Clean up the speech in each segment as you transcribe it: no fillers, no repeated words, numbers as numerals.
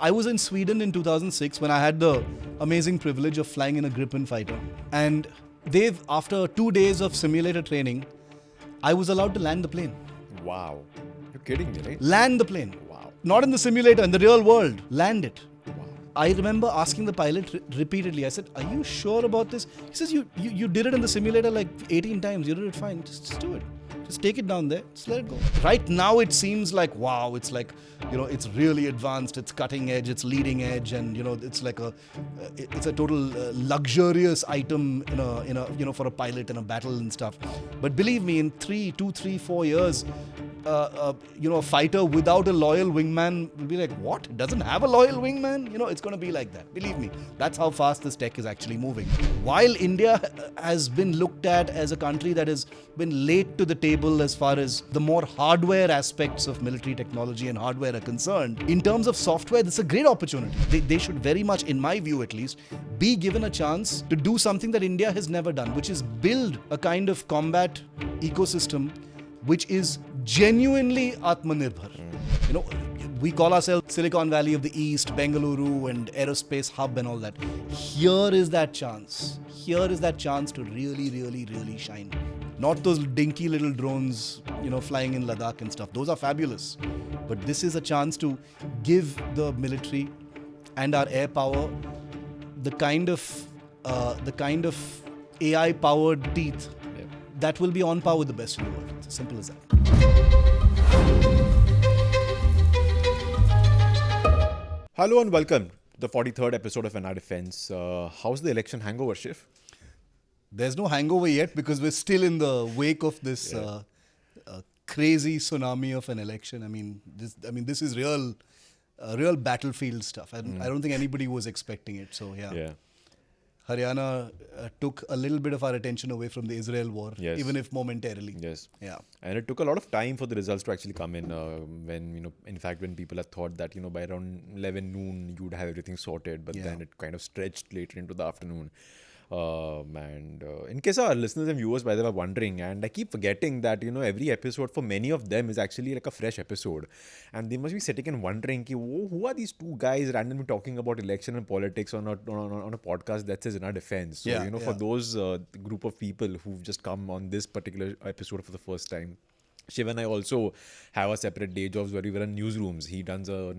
I was in Sweden in 2006 when I had the amazing privilege of flying in a Gripen fighter. And after 2 days of simulator training, I was allowed to land the plane. Wow. You're kidding me, right? Land the plane. Wow. Not in the simulator, in the real world. Land it. Wow. I remember asking the pilot repeatedly, I said, are you sure about this? He says, you did it in the simulator like 18 times. You did it fine. Just do it. Just take it down there. Just let it go. Right now, it seems like, wow, it's like, it's really advanced. It's cutting edge. It's leading edge. And, it's like it's a total luxurious item for a pilot in a battle and stuff. But believe me, in 2, 3, 4 years, a fighter without a loyal wingman will be like, what? It doesn't have a loyal wingman? It's going to be like that. Believe me, that's how fast this tech is actually moving. While India has been looked at as a country that has been late to the table as far as the more hardware aspects of military technology and hardware are concerned, in terms of software, this is a great opportunity. They should very much, in my view at least, be given a chance to do something that India has never done, which is build a kind of combat ecosystem which is genuinely Atmanirbhar. We call ourselves Silicon Valley of the East, Bengaluru and aerospace hub and all that. Here is that chance. Here is that chance to really, really, really shine. Not those dinky little drones, flying in Ladakh and stuff. Those are fabulous. But this is a chance to give the military and our air power the kind of AI-powered teeth that will be on par with the best in the world. It's as simple as that. Hello and welcome to the 43rd episode of NR Defense. How's the election hangover, Shiv? There's no hangover yet because we're still in the wake of this crazy tsunami of an election. This is real battlefield stuff. I don't think anybody was expecting it. So yeah. Haryana took a little bit of our attention away from the Israel war, even if momentarily. Yes. Yeah. And it took a lot of time for the results to actually come in. When people had thought that by around 11 noon you would have everything sorted, but then it kind of stretched later into the afternoon. In case our listeners and viewers, by the way, are wondering, and I keep forgetting that every episode for many of them is actually like a fresh episode, and they must be sitting and wondering, who are these two guys randomly talking about election and politics on a podcast that says in our defense? So for those group of people who've just come on this particular episode for the first time. Shiv and I also have a separate day jobs where we run newsrooms. He runs a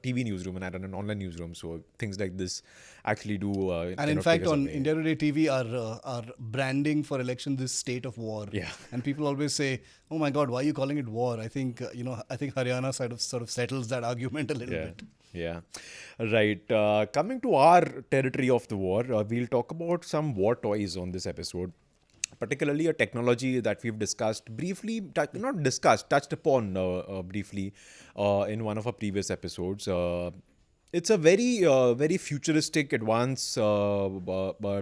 TV newsroom and I run an online newsroom. So things like this actually do. And in fact, on India Today TV, our branding for election, this state of war. Yeah. And people always say, "Oh my God, why are you calling it war?" I think Haryana sort of settles that argument a little bit. Yeah. Right. Coming to our territory of the war, we'll talk about some war toys on this episode. Particularly a technology that we've discussed briefly, touched upon briefly in one of our previous episodes. It's a very futuristic, advanced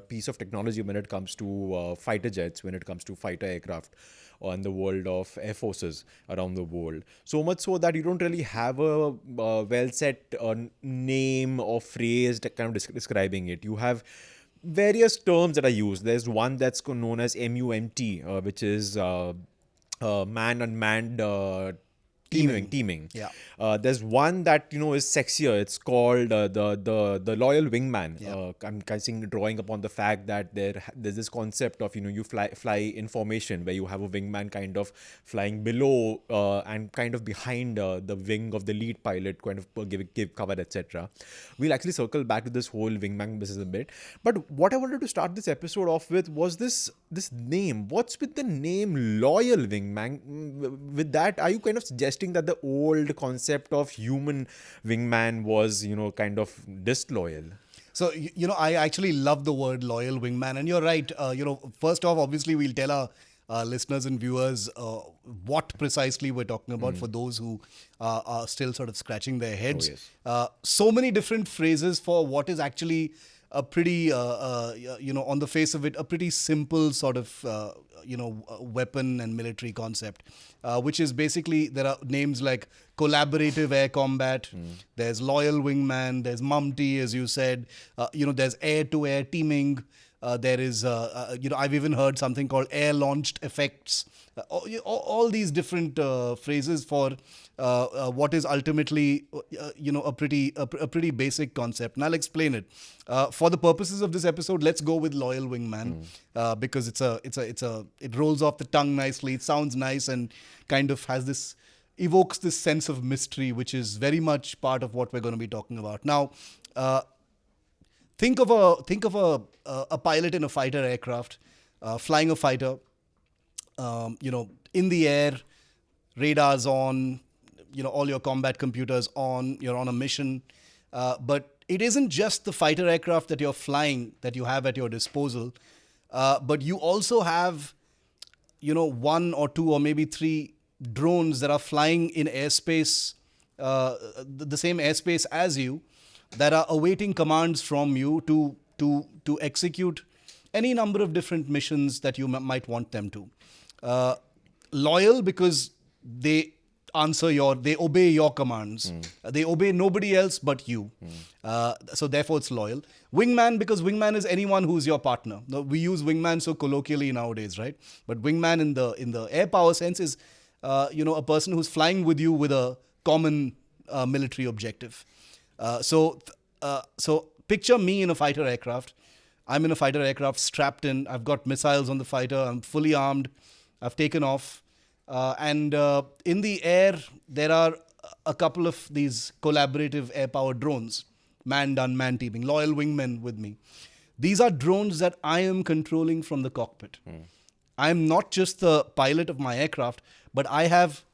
piece of technology when it comes to fighter jets, when it comes to fighter aircraft in the world of air forces around the world. So much so that you don't really have a well-set name or phrase kind of describing it. You have various terms that are used. There's one that's known as MUMT, which is man-unmanned teaming. Yeah. There's one that is sexier. It's called the loyal wingman. Yeah. I'm kind of drawing upon the fact that there's this concept of you fly in formation where you have a wingman kind of flying below and kind of behind the wing of the lead pilot, kind of give cover, etc. We'll actually circle back to this whole wingman business a bit. But what I wanted to start this episode off with was this name. What's with the name loyal wingman? With that, are you kind of suggesting that the old concept of human wingman was, kind of disloyal? So, I actually love the word loyal wingman. And you're right. First off, obviously, we'll tell our listeners and viewers what precisely we're talking about for those who are still sort of scratching their heads. Oh, yes. So many different phrases for what is actually a pretty, on the face of it, a pretty simple sort of, weapon and military concept, which is basically, there are names like collaborative air combat, there's loyal wingman, there's MUMT, as you said, there's air-to-air teaming, There is, I've even heard something called air-launched effects. All these different phrases for what is ultimately, a pretty basic concept. And I'll explain it. For the purposes of this episode, let's go with Loyal Wingman because it rolls off the tongue nicely. It sounds nice and kind of evokes this sense of mystery, which is very much part of what we're going to be talking about now. Think of a pilot in a fighter aircraft, flying a fighter. In the air, radars on, all your combat computers on. You're on a mission, but it isn't just the fighter aircraft that you're flying that you have at your disposal, but you also have, one or two or maybe three drones that are flying in airspace, the same airspace as you, that are awaiting commands from you to execute any number of different missions that you might want them to. Loyal because they obey your commands. They obey nobody else but you. So therefore it's loyal. Wingman because wingman is anyone who's your partner. Now, we use wingman so colloquially nowadays, right? But wingman in the air power sense is a person who's flying with you with a common military objective. So picture me in a fighter aircraft. I'm in a fighter aircraft strapped in. I've got missiles on the fighter. I'm fully armed. I've taken off. And in the air, there are a couple of these collaborative air-powered drones, manned, unmanned teaming, loyal wingmen with me. These are drones that I am controlling from the cockpit. I am not just the pilot of my aircraft, but I have,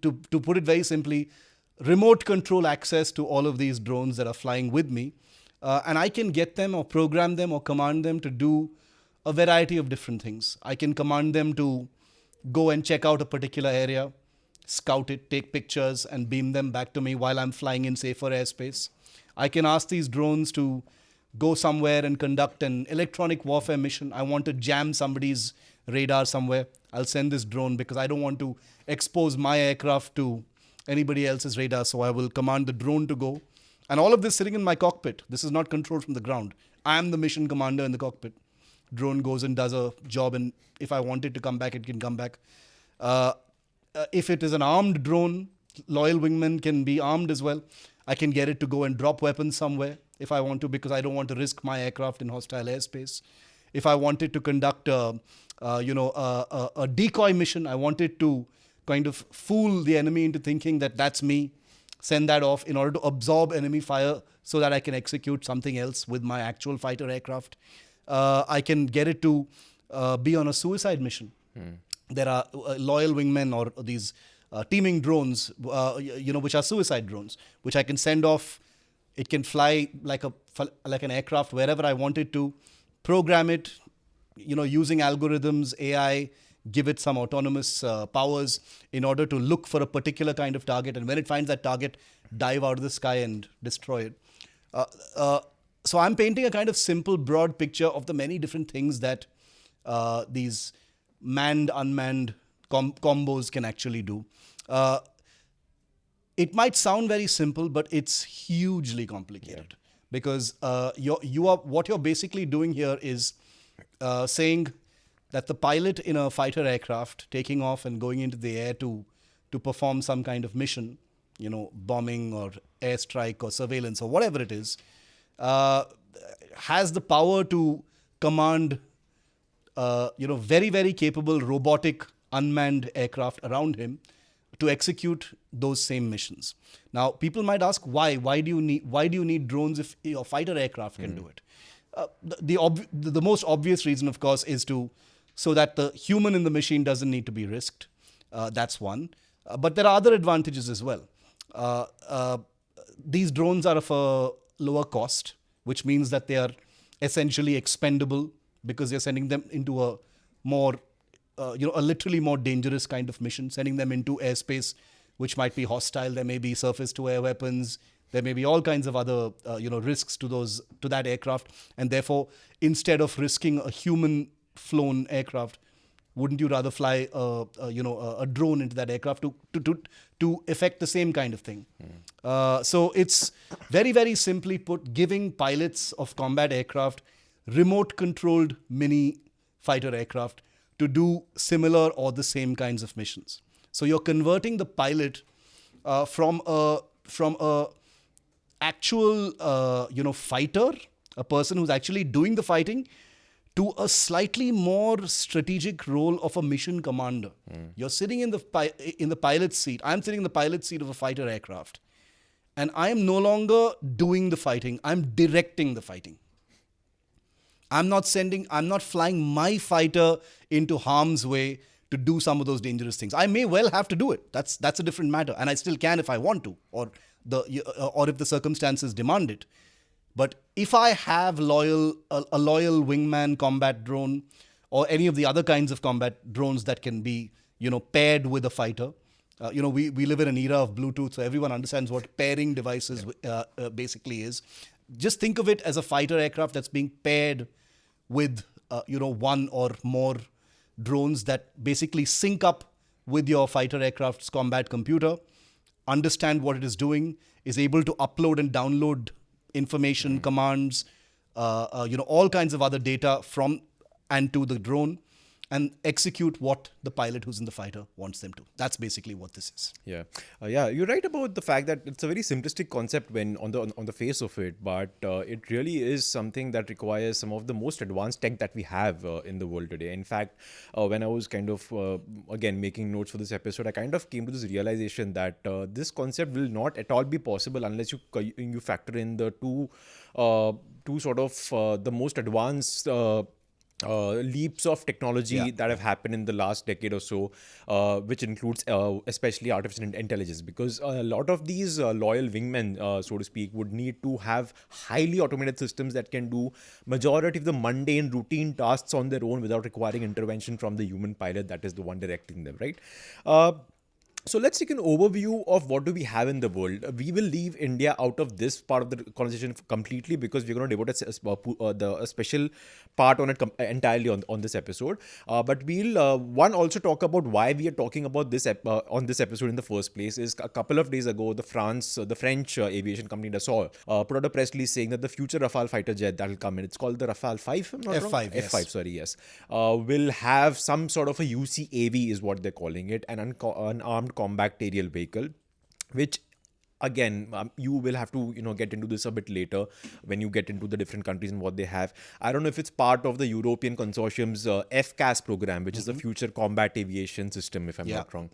to put it very simply, remote control access to all of these drones that are flying with me. And I can get them or program them or command them to do a variety of different things. I can command them to go and check out a particular area, scout it, take pictures, and beam them back to me while I'm flying in safer airspace. I can ask these drones to go somewhere and conduct an electronic warfare mission. I want to jam somebody's radar somewhere. I'll send this drone because I don't want to expose my aircraft to anybody else's radar, so I will command the drone to go. And all of this sitting in my cockpit. This is not controlled from the ground. I am the mission commander in the cockpit. Drone goes and does a job, and if I want it to come back, it can come back. If it is an armed drone, loyal wingman can be armed as well. I can get it to go and drop weapons somewhere if I want to, because I don't want to risk my aircraft in hostile airspace. If I wanted to conduct a decoy mission, I wanted to kind of fool the enemy into thinking that that's me, send that off in order to absorb enemy fire so that I can execute something else with my actual fighter aircraft. I can get it to be on a suicide mission. There are loyal wingmen or these teaming drones, which are suicide drones, which I can send off. It can fly like an aircraft wherever I want it to, program it, using algorithms, AI, give it some autonomous powers in order to look for a particular kind of target. And when it finds that target, dive out of the sky and destroy it. So I'm painting a kind of simple, broad picture of the many different things that these manned, unmanned combos can actually do. It might sound very simple, but it's hugely complicated because what you're basically doing here is saying that the pilot in a fighter aircraft taking off and going into the air to perform some kind of mission, bombing or airstrike or surveillance or whatever it is, has the power to command, very, very capable robotic unmanned aircraft around him to execute those same missions. Now, people might ask, why? Why do you need drones if your fighter aircraft can do it? The most obvious reason, of course, is so that the human in the machine doesn't need to be risked. That's one. But there are other advantages as well. These drones are of a lower cost, which means that they are essentially expendable because you're sending them into a more, a literally more dangerous kind of mission, sending them into airspace which might be hostile. There may be surface-to-air weapons. There may be all kinds of other, risks to that aircraft. And therefore, instead of risking a human-flown aircraft, wouldn't you rather fly a drone into that aircraft to effect the same kind of thing? So it's very, very simply put, giving pilots of combat aircraft remote controlled mini fighter aircraft to do similar or the same kinds of missions. So you're converting the pilot from a actual fighter, a person who's actually doing the fighting, to a slightly more strategic role of a mission commander. You're sitting in the pilot's seat. I'm sitting in the pilot's seat of a fighter aircraft, and I am no longer doing the fighting. I'm directing the fighting. I'm not flying my fighter into harm's way to do some of those dangerous things. I may well have to do it. That's a different matter, and I still can if I want to, or if the circumstances demand it. But if I have a loyal wingman combat drone, or any of the other kinds of combat drones that can be paired with a fighter. We live in an era of Bluetooth, so everyone understands what pairing devices basically is. Just think of it as a fighter aircraft that's being paired with one or more drones that basically sync up with your fighter aircraft's combat computer, understand what it is doing, is able to upload and download information, commands, all kinds of other data from and to the drone, and execute what the pilot who's in the fighter wants them to. That's basically what this is. Yeah, you're right about the fact that it's a very simplistic concept when on the face of it, but it really is something that requires some of the most advanced tech that we have in the world today. In fact, when I was kind of again making notes for this episode, I kind of came to this realization that this concept will not at all be possible unless you factor in the two sort of the most advanced leaps of technology that have happened in the last decade or so, which includes especially artificial intelligence, because a lot of these loyal wingmen, so to speak, would need to have highly automated systems that can do majority of the mundane routine tasks on their own without requiring intervention from the human pilot that is the one directing them, right? So let's take an overview of what do we have in the world. We will leave India out of this part of the conversation completely because we're going to devote a special part on it entirely on this episode. But we'll also talk about why we are talking about this on this episode in the first place. Is a couple of days ago, the French aviation company Dassault put out a press release saying that the future Rafale fighter jet that will come in, it's called the Rafale 5, if I'm not wrong? F5, yes. F5, sorry, yes. Will have some sort of a UCAV is what they're calling it, an unarmed combat aerial vehicle, which again, you will have to get into this a bit later when you get into the different countries and what they have. I don't know if it's part of the European consortium's FCAS program, which is the Future Combat Aviation System, if I'm not wrong.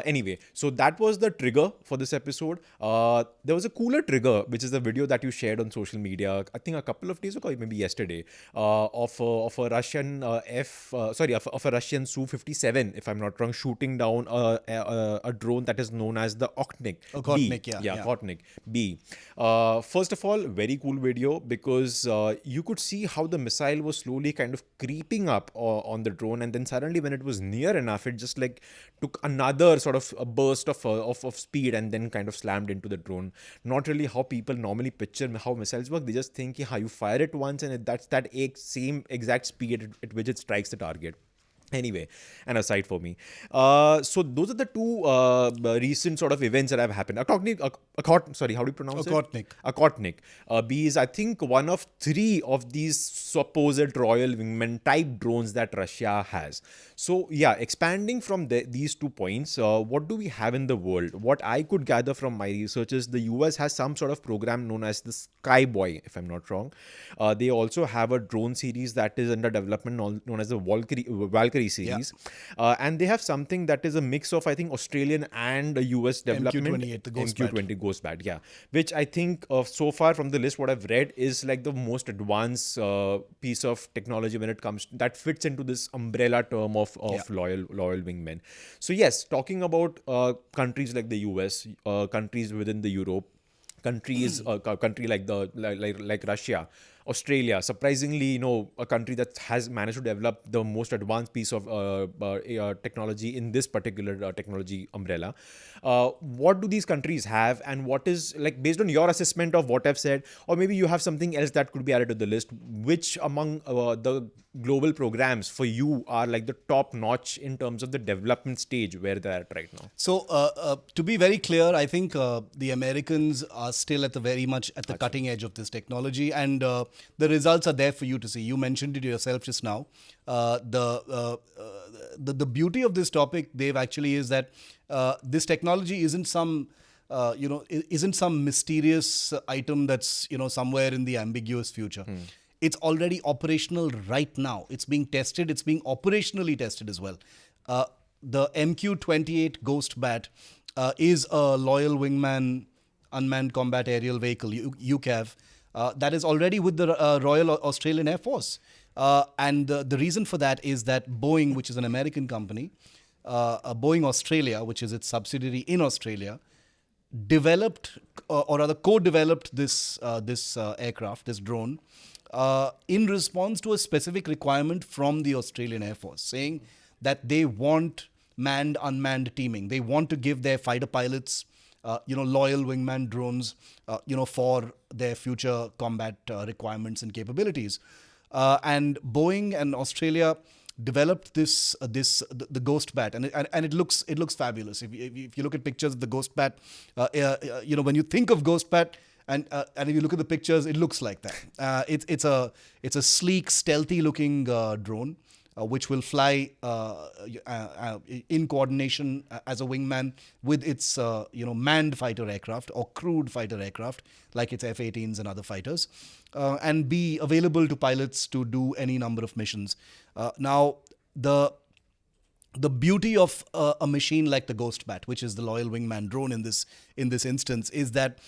Anyway, so that was the trigger for this episode. There was a cooler trigger, which is a video that you shared on social media, I think a couple of days ago, maybe yesterday, of a Russian of a Russian Su-57, if I'm not wrong, shooting down a drone that is known as the Okhotnik. Okhotnik B. First of all, very cool video because you could see how the missile was slowly kind of creeping up on the drone, and then suddenly when it was near enough, it just like took another sort of a burst of speed and then kind of slammed into the drone. Not really how people normally picture how missiles work. They just think, you fire it once and that's that same exact speed at which it strikes the target. Anyway, an aside for me. So those are the two recent sort of events that have happened. Sorry, how do you pronounce it? Okhotnik. B is, I think, one of three of these supposed royal wingman type drones that Russia has. So yeah, expanding from these 2 points, what do we have in the world? What I could gather from my research is the US has some sort of program known as the Skyboy, if I'm not wrong. They also have a drone series that is under development known as the Valkyrie series, and they have something that is a mix of, I think, Australian and US development. MQ-28, the MQ-20 Ghostbat, which I think so far from the list what I've read is like the most advanced piece of technology when it comes that fits into this umbrella term of loyal wingmen. So yes, talking about countries like the US, countries within the Europe, countries, country like Russia, Australia, surprisingly, a country that has managed to develop the most advanced piece of technology in this particular technology umbrella. What do these countries have, and what is, like, based on your assessment of what I've said, or maybe you have something else that could be added to the list, which among the global programs for you are like the top notch in terms of the development stage where they're at right now? So to be very clear, I think the Americans are still very much at the cutting edge of this technology, and the results are there for you to see. You mentioned it yourself just now. The beauty of this topic, Dave, actually is that this technology isn't some isn't some mysterious item that's somewhere in the ambiguous future. It's already operational right now. It's being tested. It's being operationally tested as well. The MQ-28 Ghost Bat is a Loyal Wingman unmanned combat aerial vehicle, UCAV, that is already with the Royal Australian Air Force. And the reason for that is that Boeing, which is an American company, Boeing Australia, which is its subsidiary in Australia, developed or rather co-developed this aircraft, this drone, in response to a specific requirement from the Australian Air Force, saying that they want manned-unmanned teaming. They want to give their fighter pilots, loyal wingman drones, for their future combat requirements and capabilities. And Boeing and Australia developed the Ghost Bat, and it looks fabulous. If you look at pictures of the Ghost Bat, when you think of Ghost Bat, and if you look at the pictures, it looks like that. It's a sleek, stealthy looking drone, which will fly in coordination as a wingman with its manned fighter aircraft or crewed fighter aircraft like its F-18s and other fighters, and be available to pilots to do any number of missions. Now, the beauty of a machine like the Ghost Bat, which is the Loyal Wingman drone in this instance, is that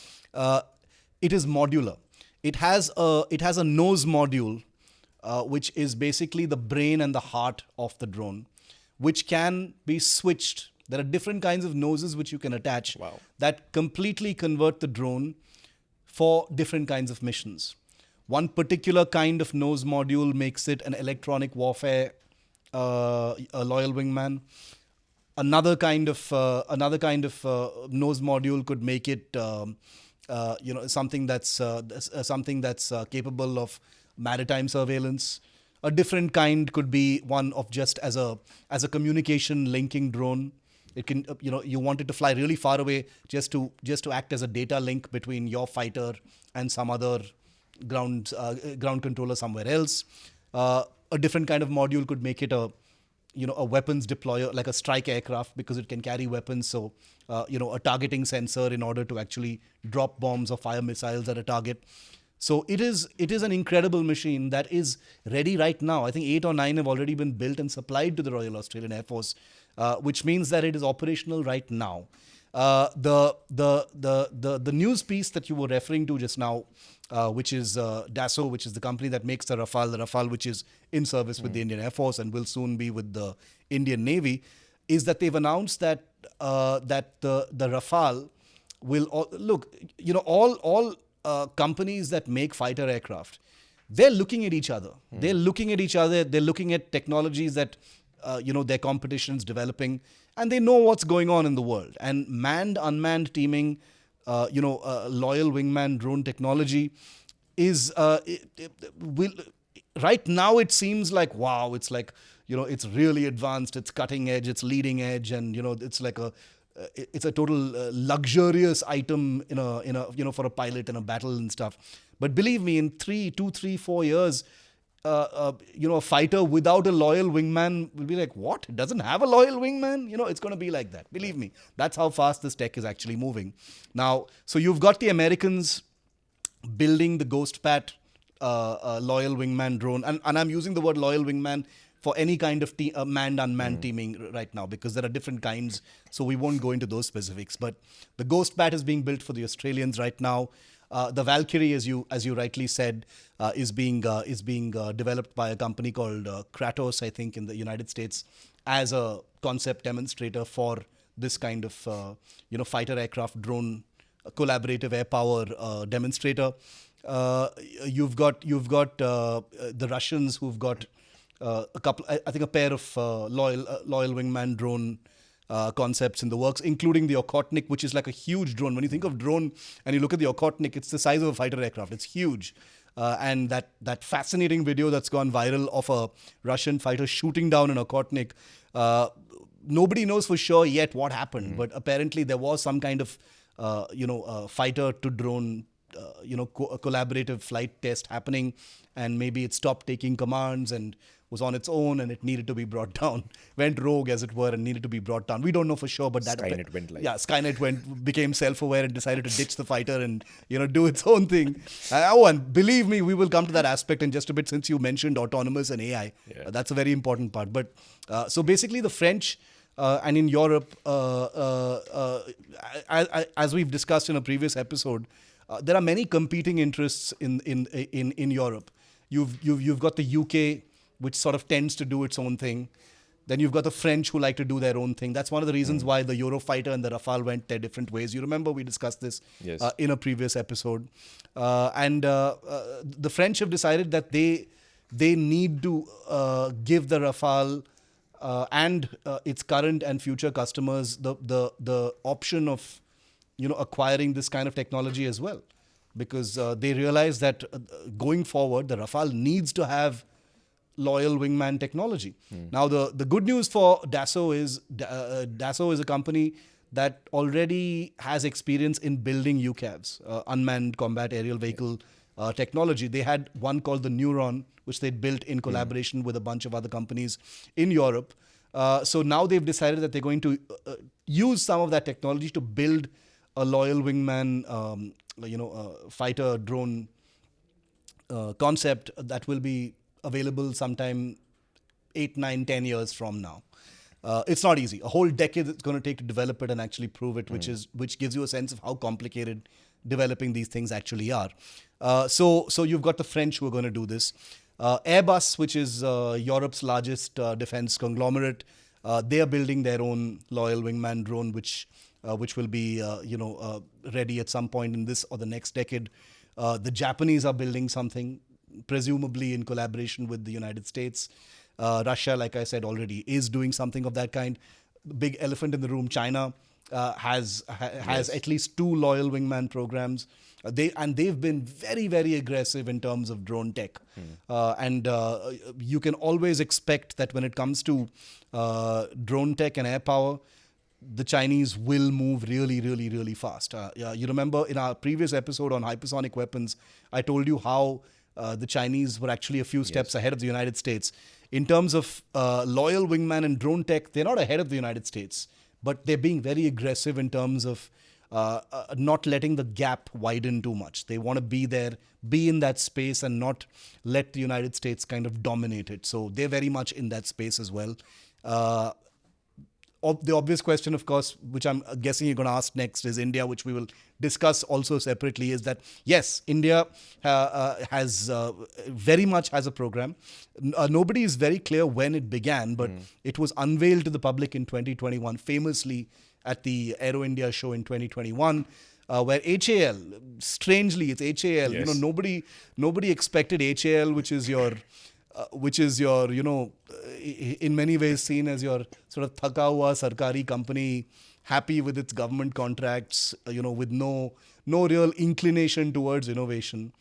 it is modular. It has a nose module, which is basically the brain and the heart of the drone, which can be switched. There are different kinds of noses which you can attach that completely convert the drone for different kinds of missions. One particular kind of nose module makes it an electronic warfare a Loyal Wingman. Another kind of nose module could make it something that's capable of maritime surveillance. A different kind could be one of just as a communication linking drone. It can you want it to fly really far away just to act as a data link between your fighter and some other ground controller somewhere else. A different kind of module could make it a weapons deployer, like a strike aircraft, because it can carry weapons. So a targeting sensor in order to actually drop bombs or fire missiles at a target. So it is an incredible machine that is ready right now. I think 8 or 9 have already been built and supplied to the Royal Australian Air Force, which means that it is operational right now. The news piece that you were referring to just now, which is Dassault, which is the company that makes the Rafale, which is in service with the Indian Air Force and will soon be with the Indian Navy, is that they've announced that the Rafale will all companies that make fighter aircraft, they're looking at each other. They're looking at technologies that their competition is developing, and they know what's going on in the world. And manned unmanned teaming, Loyal Wingman drone technology is right now it seems like, wow, it's like it's really advanced, it's cutting edge, it's leading edge, and it's like it's a total luxurious item in a for a pilot in a battle and stuff. But believe me, in 2, 3, 4 years, a fighter without a Loyal Wingman will be like, what? It doesn't have a Loyal Wingman? It's going to be like that. Believe me, that's how fast this tech is actually moving. Now, so you've got the Americans building the Ghost Bat Loyal Wingman drone, and I'm using the word Loyal Wingman for any kind of manned-unmanned teaming right now, because there are different kinds, so we won't go into those specifics. But the Ghost Bat is being built for the Australians right now. The Valkyrie, as you rightly said, is being developed by a company called Kratos, I think, in the United States, as a concept demonstrator for this kind of fighter aircraft drone collaborative air power demonstrator. You've got the Russians who've got a pair of Loyal Wingman drone concepts in the works, including the Okhotnik, which is like a huge drone. When you think of drone and you look at the Okhotnik, it's the size of a fighter aircraft. It's huge. And that fascinating video that's gone viral of a Russian fighter shooting down an Okhotnik, nobody knows for sure yet what happened, but apparently there was some kind of fighter to drone a collaborative flight test happening, and maybe it stopped taking commands and was on its own, and it needed to be brought down, went rogue as it were, and needed to be brought down. We don't know for sure, but that Skynet went live. Yeah, Skynet became self-aware and decided to ditch the fighter and do its own thing. And believe me, we will come to that aspect in just a bit, since you mentioned autonomous and AI. Yeah. That's a very important part. But so basically, the French and in Europe, as we've discussed in a previous episode, there are many competing interests in Europe. You've got the UK, which sort of tends to do its own thing. Then you've got the French, who like to do their own thing. That's one of the reasons why the Eurofighter and the Rafale went their different ways. You remember we discussed this Yes. In a previous episode. The French have decided that they need to give the Rafale and its current and future customers the option of acquiring this kind of technology as well, because they realize that going forward, the Rafale needs to have loyal wingman technology. Now, the good news for Dassault is Dassault is a company that already has experience in building UCAVs, unmanned combat aerial vehicle technology. They had one called the Neuron, which they'd built in collaboration with a bunch of other companies in Europe. So now they've decided that they're going to use some of that technology to build a loyal wingman, fighter drone concept that will be available sometime 8, 9, 10 years from now. It's not easy. A whole decade it's going to take to develop it and actually prove it, which gives you a sense of how complicated developing these things actually are. So you've got the French who are going to do this. Airbus, which is Europe's largest defense conglomerate, they are building their own loyal wingman drone, which will be ready at some point in this or the next decade. The Japanese are building something, presumably in collaboration with the United States. Russia, like I said already, is doing something of that kind. The big elephant in the room, China, has at least 2 loyal wingman programs. They've been very, very aggressive in terms of drone tech. You can always expect that when it comes to drone tech and air power, the Chinese will move really, really, really fast. You remember in our previous episode on hypersonic weapons, I told you how the Chinese were actually a few steps ahead of the United States. In terms of loyal wingman and drone tech, they're not ahead of the United States, but they're being very aggressive in terms of not letting the gap widen too much. They want to be there, be in that space, and not let the United States kind of dominate it. So they're very much in that space as well. The obvious question, of course, which I'm guessing you're going to ask next, is India, which we will discuss also separately, is that, yes, India has very much has a program. Nobody is very clear when it began, but it was unveiled to the public in 2021, famously at the Aero India show in 2021, where HAL, strangely, it's HAL. Yes. Nobody expected HAL, which is your, in many ways seen as your sort of thaka hua sarkari company, happy with its government contracts, with no real inclination towards innovation.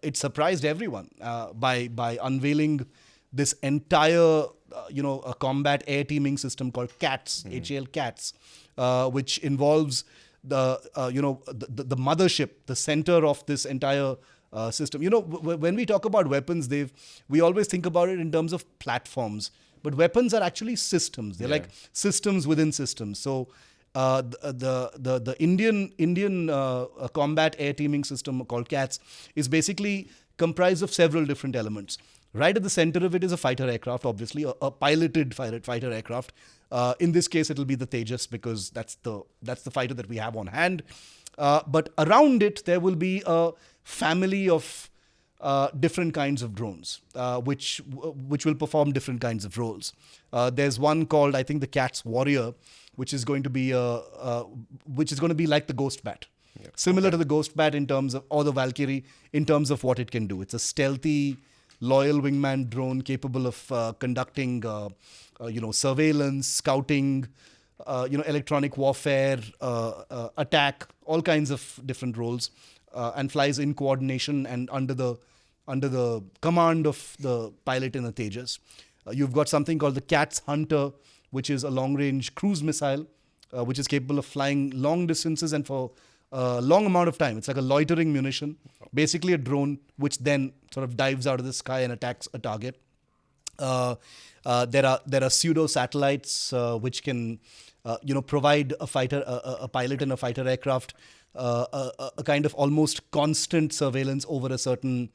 It surprised everyone by unveiling this entire, a combat air teaming system called CATS, HAL CATS, which involves the mothership, the center of this entire system. When we talk about weapons, we always think about it in terms of platforms, but weapons are actually systems. They're like systems within systems. So the Indian combat air teaming system called CATS is basically comprised of several different elements. Right at the center of it is a fighter aircraft, obviously, a piloted fighter aircraft. In this case, it'll be the Tejas, because that's the fighter that we have on hand. But around it, there will be a family of different kinds of drones, which will perform different kinds of roles. There's one called, I think, the CATS Warrior, which is going to be like the Ghost Bat, similar to the Ghost Bat in terms of, or the Valkyrie in terms of what it can do. It's a stealthy, loyal wingman drone capable of conducting, surveillance, scouting, electronic warfare, attack, all kinds of different roles, and flies in coordination and under the command of the pilot in the Tejas. You've got something called the CATS Hunter, which is a long-range cruise missile, which is capable of flying long distances and for a long amount of time. It's like a loitering munition, basically a drone which then sort of dives out of the sky and attacks a target. There are pseudo satellites which can provide a pilot in a fighter aircraft a kind of almost constant surveillance over a certain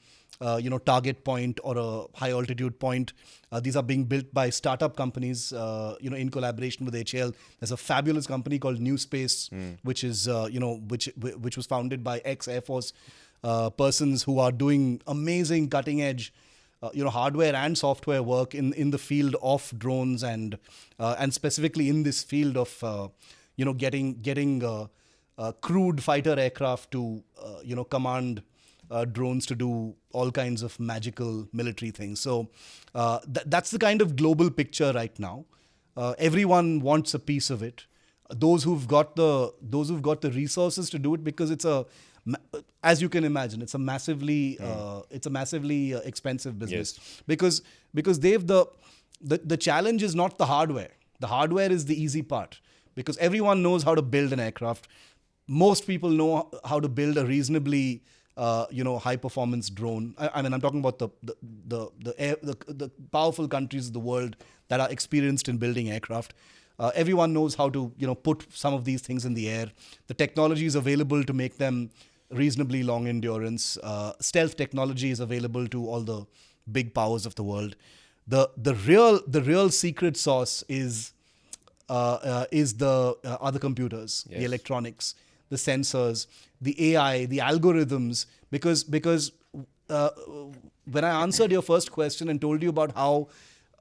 target point or a high altitude point. These are being built by startup companies, in collaboration with HAL. There's a fabulous company called New Space, which is which was founded by ex Air Force persons who are doing amazing cutting edge hardware and software work in the field of drones and specifically in this field of getting crewed fighter aircraft to command drones to do all kinds of magical military things. So that's the kind of global picture right now. Everyone wants a piece of it. Those who've got the resources to do it, because as you can imagine, it's a massively expensive business. Yes. Because they've the challenge is not the hardware. The hardware is the easy part, because everyone knows how to build an aircraft. Most people know how to build a reasonably high performance drone. I mean, I'm talking about the powerful countries of the world that are experienced in building aircraft. Everyone knows how to put some of these things in the air. The technology is available to make them reasonably long endurance. Stealth technology is available to all the big powers of the world. The real secret sauce is the other computers, Yes. the electronics, the sensors, the AI, the algorithms. Because when I answered your first question and told you about how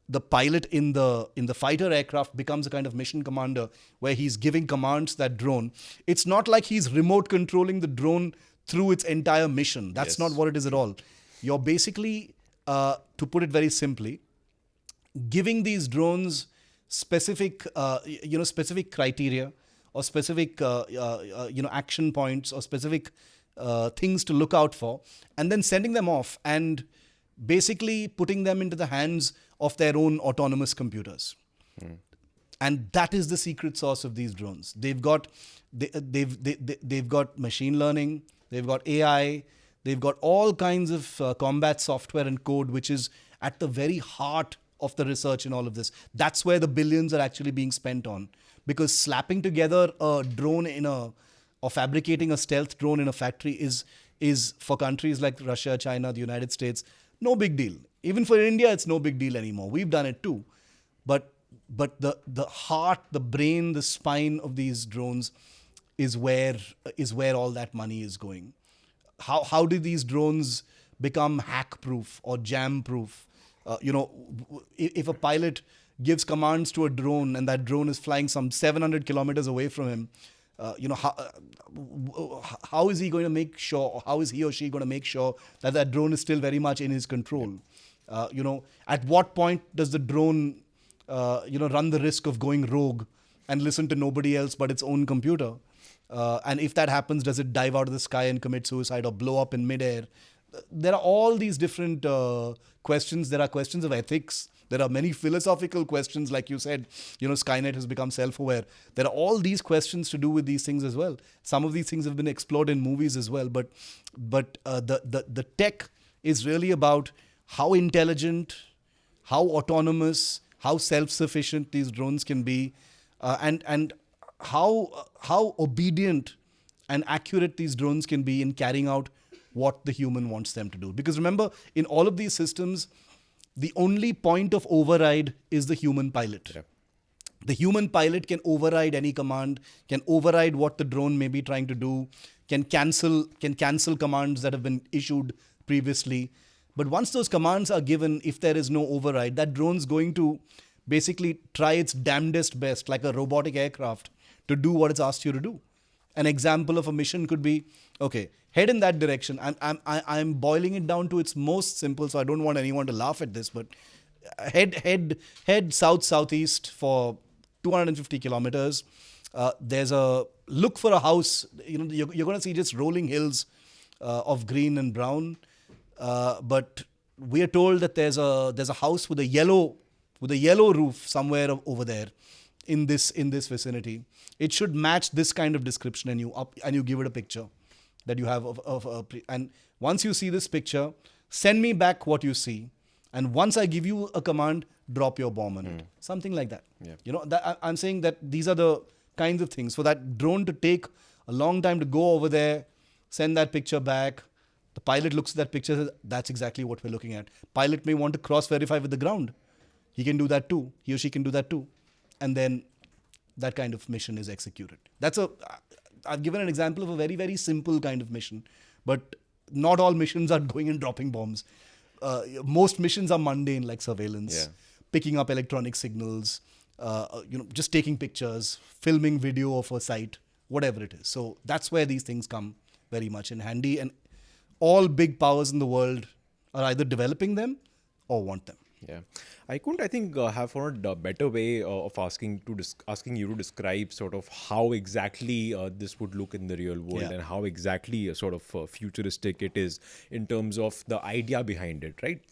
the pilot in the fighter aircraft becomes a kind of mission commander where he's giving commands to that drone, it's not like he's remote controlling the drone through its entire mission. That's Yes. not what it is at all. You're basically, to put it very simply, giving these drones specific criteria or specific action points or specific things to look out for, and then sending them off and basically putting them into the hands of their own autonomous computers. And that is the secret sauce of these drones. They've got machine learning, they've got AI, they've got all kinds of combat software and code, which is at the very heart of the research in all of this. That's where the billions are actually being spent on. Because slapping together a drone or fabricating a stealth drone in a factory is for countries like Russia, China, the United States, no big deal. Even for India, it's no big deal anymore. We've done it too. But the heart, the brain, the spine of these drones is where all that money is going. How do these drones become hack-proof or jam-proof? If a pilot gives commands to a drone and that drone is flying some 700 kilometers away from him, how is he going to make sure, or how is he or she going to make sure that that drone is still very much in his control? At what point does the drone, run the risk of going rogue and listen to nobody else but its own computer? And if that happens, does it dive out of the sky and commit suicide or blow up in midair? There are all these different questions. There are questions of ethics. There are many philosophical questions, like you said. Skynet has become self-aware. There are all these questions to do with these things as well. Some of these things have been explored in movies as well. But the tech is really about how intelligent, how autonomous, how self-sufficient these drones can be, and how obedient and accurate these drones can be in carrying out what the human wants them to do. Because remember, in all of these systems, the only point of override is the human pilot. Yeah. The human pilot can override any command, can override what the drone may be trying to do, can cancel commands that have been issued previously. But once those commands are given, if there is no override, that drone's going to basically try its damnedest best, like a robotic aircraft, to do what it's asked you to do. An example of a mission could be, okay, head in that direction. I'm boiling it down to its most simple, so I don't want anyone to laugh at this, but head southeast for 250 kilometers. There's a look for a house. You're going to see just rolling hills of green and brown. But we are told that there's a house with a yellow roof somewhere over there. in this vicinity. It should match this kind of description, and you give it a picture that you have and once you see this picture, send me back what you see, and once I give you a command, drop your bomb on it. Something like that. Yeah. You know, I'm saying that these are the kinds of things. For that drone to take a long time to go over there, send that picture back, the pilot looks at that picture and says, that's exactly what we're looking at. Pilot may want to cross-verify with the ground. He can do that too. He or she can do that too. And then that kind of mission is executed. I've given an example of a very, very simple kind of mission, but not all missions are going and dropping bombs. Most missions are mundane, like surveillance, picking up electronic signals, just taking pictures, filming video of a site, whatever it is. So that's where these things come very much in handy. And all big powers in the world are either developing them or want them. Yeah, I think, have found a better way of asking you to describe sort of how exactly this would look in the real world, Yeah. and how exactly sort of futuristic it is in terms of the idea behind it, right?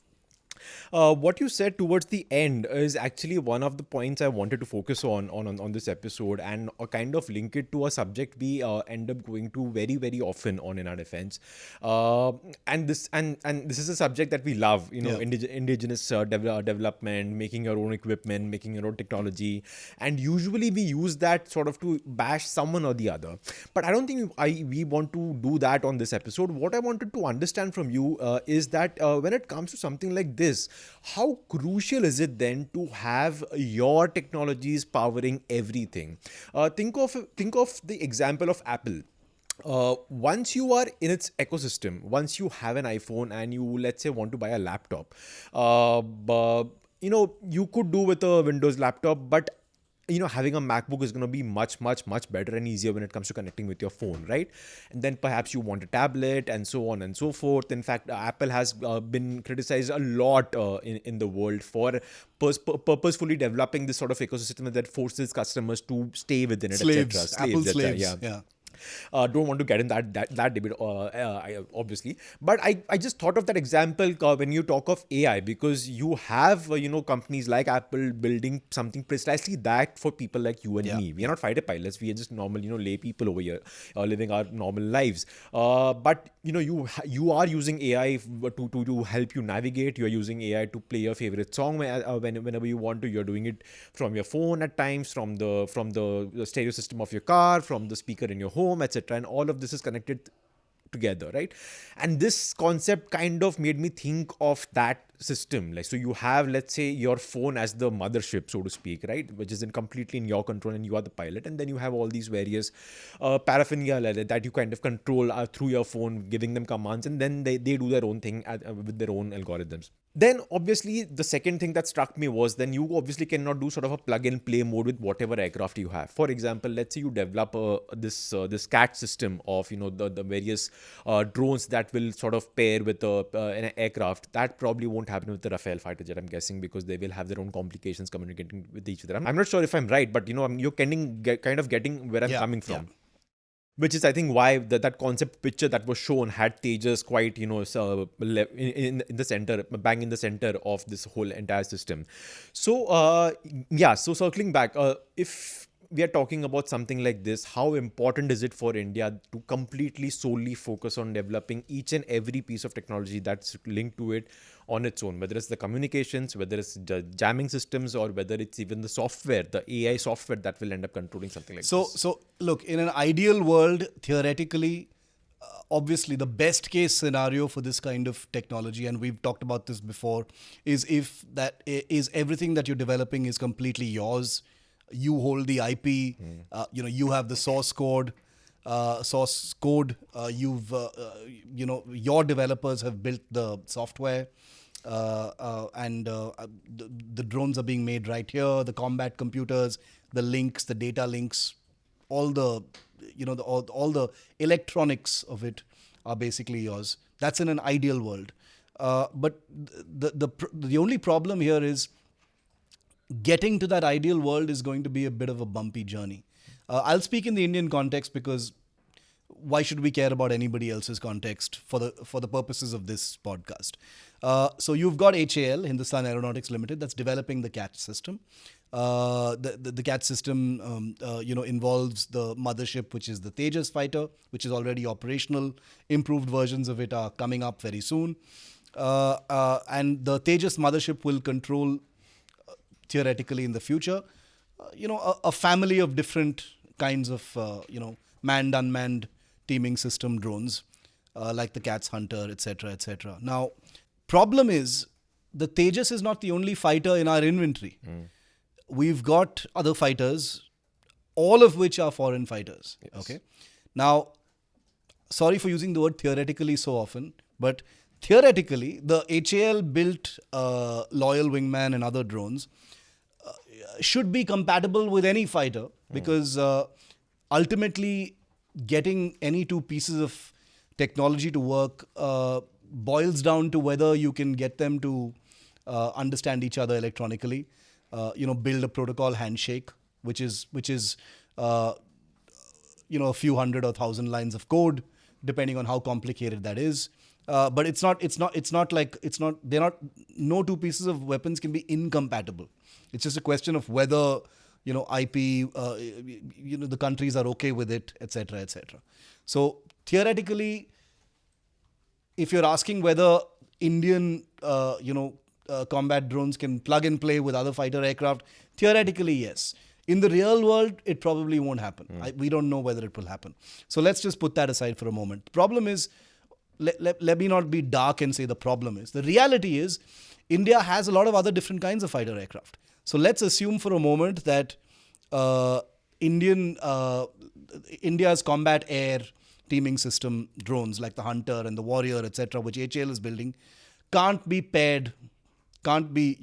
What you said towards the end is actually one of the points I wanted to focus on this episode, and kind of link it to a subject we end up going to very, very often on In Our Defense. And this is a subject that we love, indigenous development, making your own equipment, making your own technology, and usually we use that sort of to bash someone or the other. But I don't think we want to do that on this episode. What I wanted to understand from you is that when it comes to something like this, how crucial is it then to have your technologies powering everything? Think of the example of Apple. Once you are in its ecosystem, once you have an iPhone and you, let's say, want to buy a laptop, you could do with a Windows laptop, but having a MacBook is going to be much, much, much better and easier when it comes to connecting with your phone, right? And then perhaps you want a tablet and so on and so forth. In fact, Apple has been criticized a lot in the world for purposefully developing this sort of ecosystem that forces customers to stay within it, Slaves, etc. Apple etc. slaves. Yeah. Don't want to get in that debate, obviously. But I just thought of that example when you talk of AI, because you have companies like Apple building something precisely that for people like you and me. We are not fighter pilots. We are just normal lay people over here living our normal lives. But you are using AI to help you navigate. You are using AI to play your favorite song whenever you want to. You're doing it from your phone at times, from the stereo system of your car, from the speaker in your home, etc. And all of this is connected together, right? And this concept kind of made me think of that system. Like, so you have, let's say, your phone as the mothership, so to speak, right? Which is completely in your control and you are the pilot. And then you have all these various paraphernalia that you kind of control through your phone, giving them commands, and then they do their own thing with their own algorithms. Then obviously the second thing that struck me was, then you obviously cannot do sort of a plug and play mode with whatever aircraft you have. For example, let's say you develop this CAT system of the various drones that will sort of pair with an aircraft. That probably won't happen with the Rafale fighter jet, I'm guessing, because they will have their own complications communicating with each other. I'm not sure if I'm right, but you're kind of getting where I'm coming from. Yeah. Which is, I think, why that concept picture that was shown had Tejas quite, in the center, bang in the center of this whole entire system. So, so circling back, if we are talking about something like this, how important is it for India to completely solely focus on developing each and every piece of technology that's linked to it on its own, whether it's the communications, whether it's the jamming systems, or whether it's even the software, the AI software that will end up controlling something like this? So look, in an ideal world, theoretically, obviously the best case scenario for this kind of technology, and we've talked about this before, is if that is everything that you're developing is completely yours. You hold the IP, you have the source code. Your developers have built the software, and the drones are being made right here. The combat computers, the links, the data links, all the all the electronics of it are basically yours. That's in an ideal world. But the only problem here is getting to that ideal world is going to be a bit of a bumpy journey. I'll speak in the Indian context, because why should we care about anybody else's context for the purposes of this podcast? So you've got HAL, Hindustan Aeronautics Limited, that's developing the CAT system. The CAT system, involves the mothership, which is the Tejas fighter, which is already operational. Improved versions of it are coming up very soon. And the Tejas mothership will control, theoretically in the future, a family of different kinds of, manned, unmanned teaming system drones, like the CATS Hunter, etc., etc. Now, problem is, the Tejas is not the only fighter in our inventory. We've got other fighters, all of which are foreign fighters. Yes. Okay. Now, sorry for using the word theoretically so often, but theoretically, the HAL built Loyal Wingman and other drones should be compatible with any fighter, because ultimately getting any two pieces of technology to work boils down to whether you can get them to understand each other electronically. Build a protocol handshake, which is a few hundred or thousand lines of code, depending on how complicated that is. But no two pieces of weapons can be incompatible. It's just a question of whether, IP, the countries are okay with it, etc., etc. So theoretically, if you're asking whether Indian, combat drones can plug and play with other fighter aircraft, theoretically, yes. In the real world, it probably won't happen. We don't know whether it will happen. So let's just put that aside for a moment. The problem is, let me not be dark and say the problem is. The reality is, India has a lot of other different kinds of fighter aircraft. So let's assume for a moment that India's combat air teaming system drones like the Hunter and the Warrior, etc., which HAL is building, can't be paired, can't be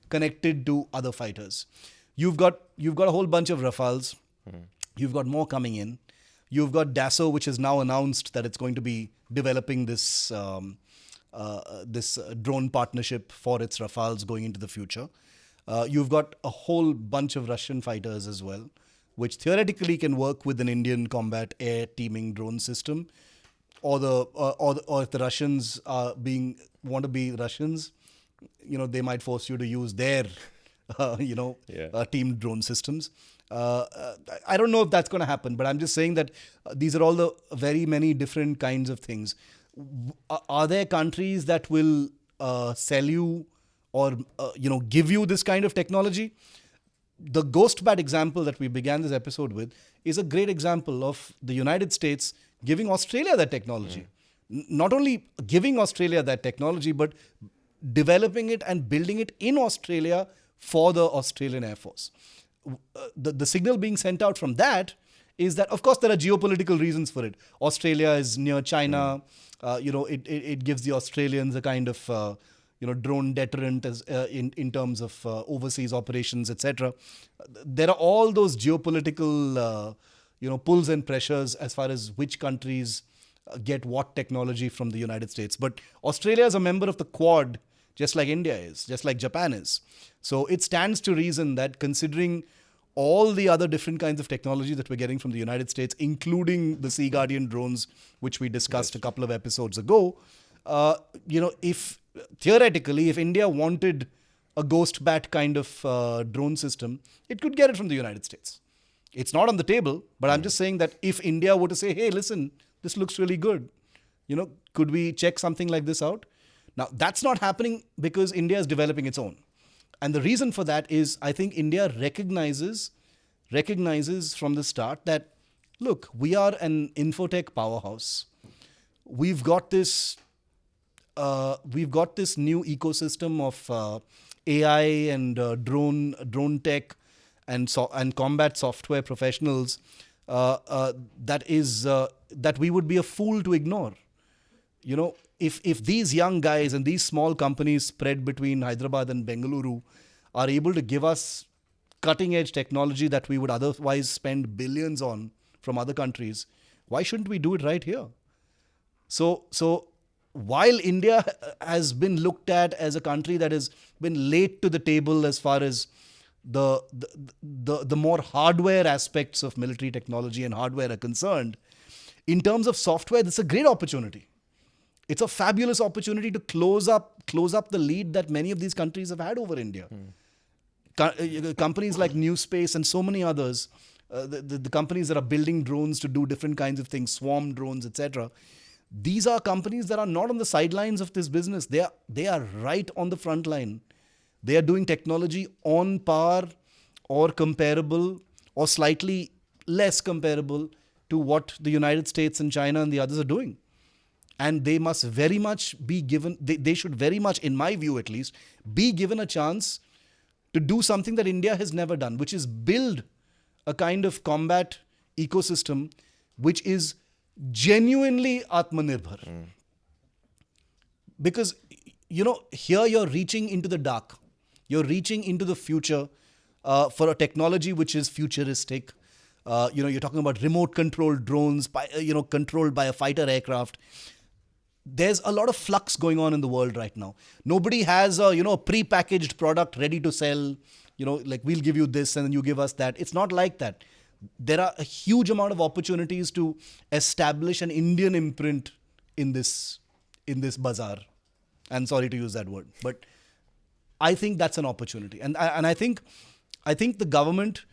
connected to other fighters. You've got a whole bunch of Rafales. You've got more coming in. You've got Dassault, which has now announced that it's going to be developing this drone partnership for its Rafales going into the future. You've got a whole bunch of Russian fighters as well, which theoretically can work with an Indian combat air teaming drone system, or if the Russians want to be Russians, they might force you to use their teamed drone systems. I don't know if that's going to happen, but I'm just saying that these are all the very many different kinds of things. Are there countries that will sell you or give you this kind of technology? The Ghostbat example that we began this episode with is a great example of the United States giving Australia that technology. Not only giving Australia that technology, but developing it and building it in Australia for the Australian Air Force. The signal being sent out from that is that, of course, there are geopolitical reasons for it. Australia is near China. It gives the Australians a kind of drone deterrent as in terms of overseas operations, etc. There are all those geopolitical pulls and pressures as far as which countries get what technology from the United States. But Australia is a member of the Quad, just like India is, just like Japan is. So it stands to reason that, considering all the other different kinds of technology that we're getting from the United States, including the Sea Guardian drones, which we discussed a couple of episodes ago, if theoretically, if India wanted a Ghostbat kind of drone system, it could get it from the United States. It's not on the table, but I'm just saying that if India were to say, hey, listen, this looks really good, could we check something like this out? Now, that's not happening because India is developing its own. And the reason for that is, I think India recognizes from the start that, look, we are an infotech powerhouse. We've got this new ecosystem of AI and drone tech and combat software professionals that we would be a fool to ignore. If these young guys and these small companies spread between Hyderabad and Bengaluru are able to give us cutting edge technology that we would otherwise spend billions on from other countries, why shouldn't we do it right here? So while India has been looked at as a country that has been late to the table as far as the more hardware aspects of military technology and hardware are concerned, in terms of software, this is a great opportunity. It's a fabulous opportunity to close up the lead that many of these countries have had over India. companies like New Space and so many others, the companies that are building drones to do different kinds of things, swarm drones, etc. These are companies that are not on the sidelines of this business. They are right on the front line. They are doing technology on par or comparable or slightly less comparable to what the United States and China and the others are doing. And they must very much be given, they should very much, in my view at least, be given a chance to do something that India has never done, which is build a kind of combat ecosystem which is genuinely Atmanirbhar. Because, here you're reaching into the dark. You're reaching into the future for a technology which is futuristic. You're talking about remote controlled drones, controlled by a fighter aircraft. There's a lot of flux going on in the world right now. Nobody has a pre-packaged product ready to sell. Like we'll give you this and then you give us that. It's not like that. There are a huge amount of opportunities to establish an Indian imprint in this bazaar. And sorry to use that word, but I think that's an opportunity. And I think the government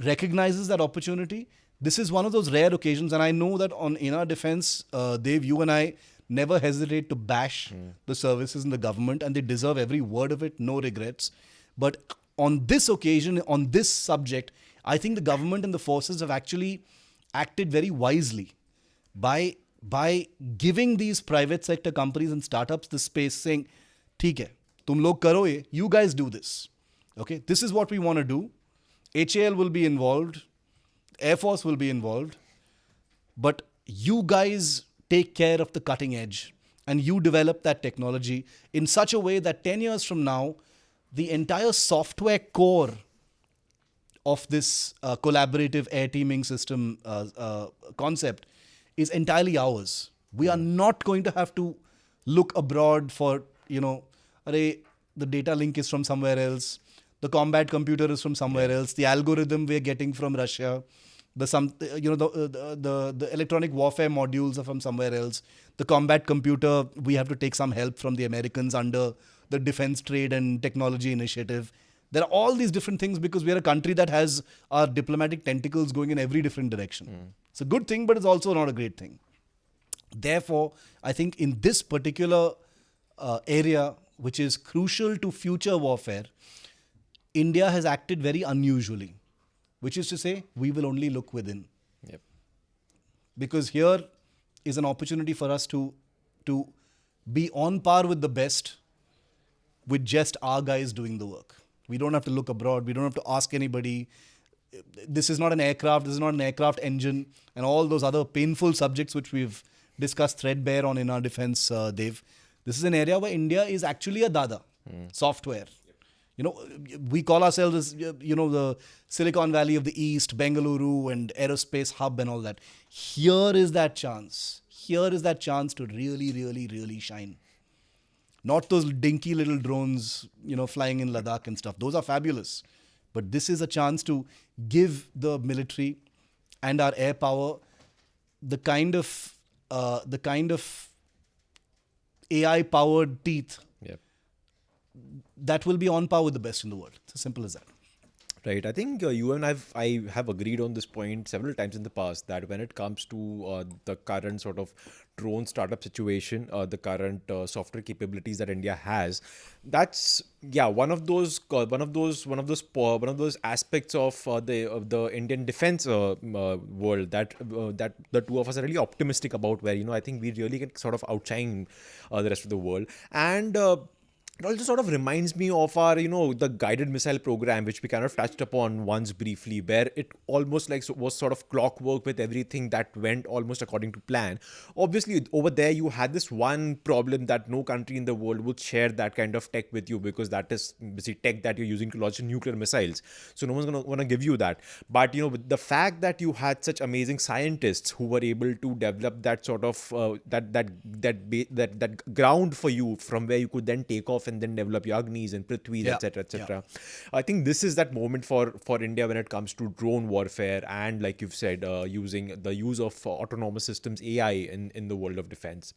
recognizes that opportunity. This is one of those rare occasions, and I know that in our defense, Dev, you and I never hesitate to bash the services in the government, and they deserve every word of it, no regrets. But on this occasion, on this subject, I think the government and the forces have actually acted very wisely by giving these private sector companies and startups the space, saying, "ठीक है, तुम लोग करो ये, you guys do this. Okay, this is what we want to do. HAL will be involved, Air Force will be involved, but you guys take care of the cutting edge and you develop that technology in such a way that 10 years from now, the entire software core of this collaborative air teaming system concept is entirely ours. We are not going to have to look abroad for, the data link is from somewhere else. The combat computer is from somewhere else. The algorithm we're getting from Russia. The electronic warfare modules are from somewhere else. The combat computer, we have to take some help from the Americans under the Defense Trade and Technology Initiative. There are all these different things because we are a country that has our diplomatic tentacles going in every different direction. It's a good thing, but it's also not a great thing. Therefore, I think in this particular area, which is crucial to future warfare, India has acted very unusually, which is to say, we will only look within. Yep. Because here is an opportunity for us to be on par with the best with just our guys doing the work. We don't have to look abroad. We don't have to ask anybody. This is not an aircraft. This is not an aircraft engine and all those other painful subjects which we've discussed threadbare on in our defense, Dev. This is an area where India is actually a dada, software. We call ourselves as, the Silicon Valley of the East, Bengaluru and aerospace hub and all that. Here is that chance. Here is that chance to really, really, really shine. Not those dinky little drones, flying in Ladakh and stuff. Those are fabulous. But this is a chance to give the military and our air power the kind of AI-powered teeth that will be on par with the best in the world. It's as simple as that. Right. I think you and I have agreed on this point several times in the past that when it comes to the current sort of drone startup situation, the current software capabilities that India has, that's one of those aspects of the Indian defense world that the two of us are really optimistic about. Where I think we really can sort of outshine the rest of the world. And it also sort of reminds me of our, the guided missile program, which we kind of touched upon once briefly, where it almost was sort of clockwork with everything that went almost according to plan. Obviously, over there, you had this one problem that no country in the world would share that kind of tech with you because that is basically tech that you're using to launch nuclear missiles. So no one's going to want to give you that. But, with the fact that you had such amazing scientists who were able to develop that sort of, that ground for you from where you could then take off and then develop your Agnis and Prithvis, etc., etc. I think this is that moment for India when it comes to drone warfare and, like you've said, using the use of autonomous systems, AI in the world of defense.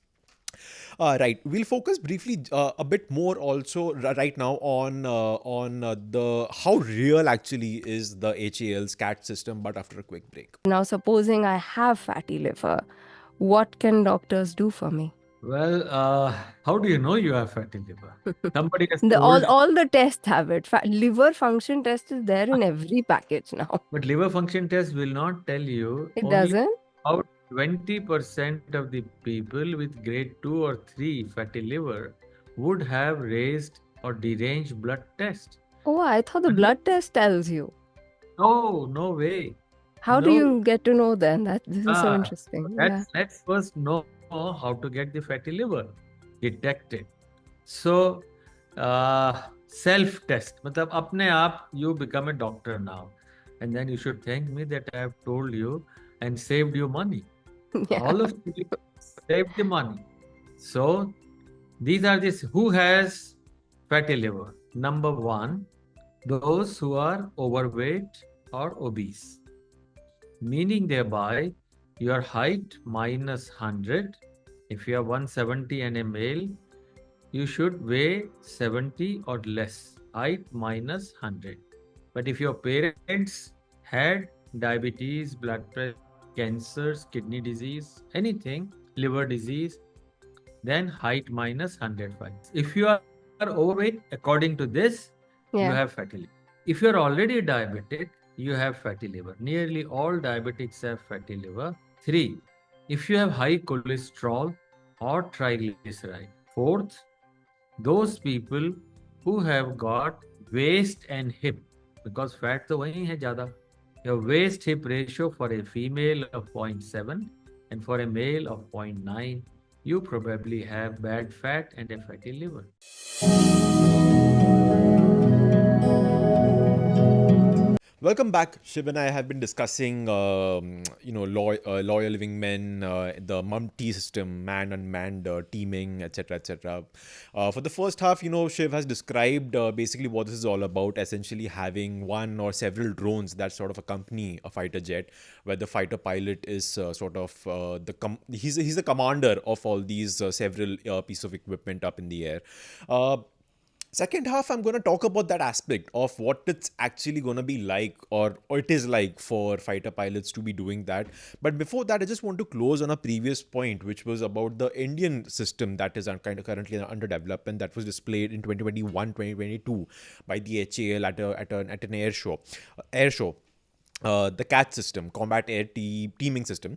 Right. We'll focus briefly a bit more also right now on the how real actually is the HAL's CAT system, but after a quick break. Now, supposing I have fatty liver, what can doctors do for me? Well, how do you know you have fatty liver? Somebody has The, told, all the tests have it. Liver function test is there in every package now. but liver function test will not tell you. It Only doesn't? about 20% of the people with grade 2 or 3 fatty liver would have raised or deranged blood test. Oh, I thought the blood test tells you. Oh, no way. How do No. you get to know then? This is so Ah, interesting. Yeah. let's first know how to get the fatty liver detected. So, self test. मतलब अपने आप you become a doctor now, and then you should thank me that I have told you and saved you money. Yeah. All of you saved the money. So, these are this who has fatty liver. Number one, those who are overweight or obese, meaning thereby your height minus 100. If you are 170 and a male, you should weigh 70 or less, height minus 100. But if your parents had diabetes, blood pressure, cancers, kidney disease, anything, liver disease, then height minus 105. If you are overweight, according to this, you Yeah. have fatty liver. If you are already diabetic, you have fatty liver. Nearly all diabetics have fatty liver. 3. If you have high cholesterol or triglyceride. 4th, those people who have got waist and hip, because fat तो वही है ज़्यादा. Your waist hip ratio for a female of 0.7 and for a male of 0.9. You probably have bad fat and a fatty liver. Welcome back. Shiv and I have been discussing, loyal living men, the MUM-T system, man unmanned teaming, etc., etc. For the first half, Shiv has described basically what this is all about. Essentially, having one or several drones that sort of accompany a fighter jet, where the fighter pilot is he's the commander of all these several pieces of equipment up in the air. Second half, I'm going to talk about that aspect of what it's actually going to be like or it is like for fighter pilots to be doing that. But before that, I just want to close on a previous point, which was about the Indian system that is kind of currently under development that was displayed in 2021-2022 by the HAL at an air show. The CAT system, Combat Air Teaming System.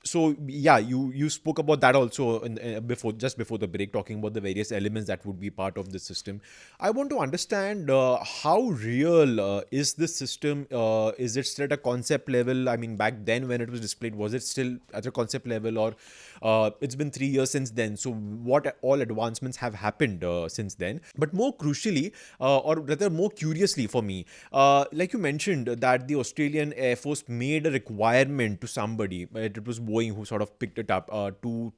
So yeah, you spoke about that also before the break, talking about the various elements that would be part of the system. I want to understand how real is this system? Is it still at a concept level? I mean, back then when it was displayed, was it still at a concept level, or it's been 3 years since then? So what all advancements have happened since then? But more crucially, or rather more curiously for me, like you mentioned that the Australian Air Force made a requirement to somebody. It was Boeing who sort of picked it up to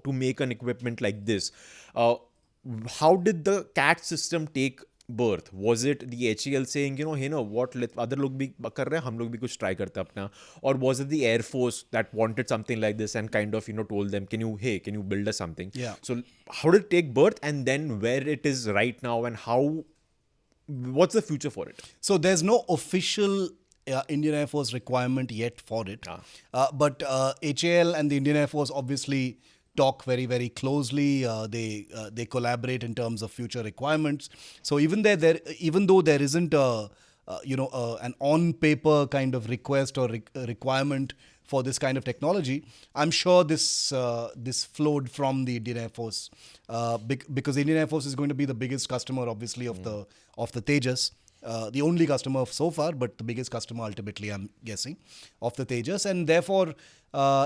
make an equipment like this. How did the CAT system take birth? Was it the HAL saying, hey, no, what, let other log bhi kar rahe, hum log bhi kuch try karte apna? Or was it the Air Force that wanted something like this and kind of, told them, can you build us something? Yeah. So how did it take birth, and then where it is right now, and what's the future for it? So there's no official Indian Air Force requirement yet for it. But HAL and the Indian Air Force obviously talk very, very closely. They collaborate in terms of future requirements. So even though there isn't an on paper kind of request or requirement for this kind of technology, I'm sure this flowed from the Indian Air Force because the Indian Air Force is going to be the biggest customer, obviously, of the Tejas. The only customer so far, but the biggest customer ultimately, I'm guessing, of the Tejas. And therefore,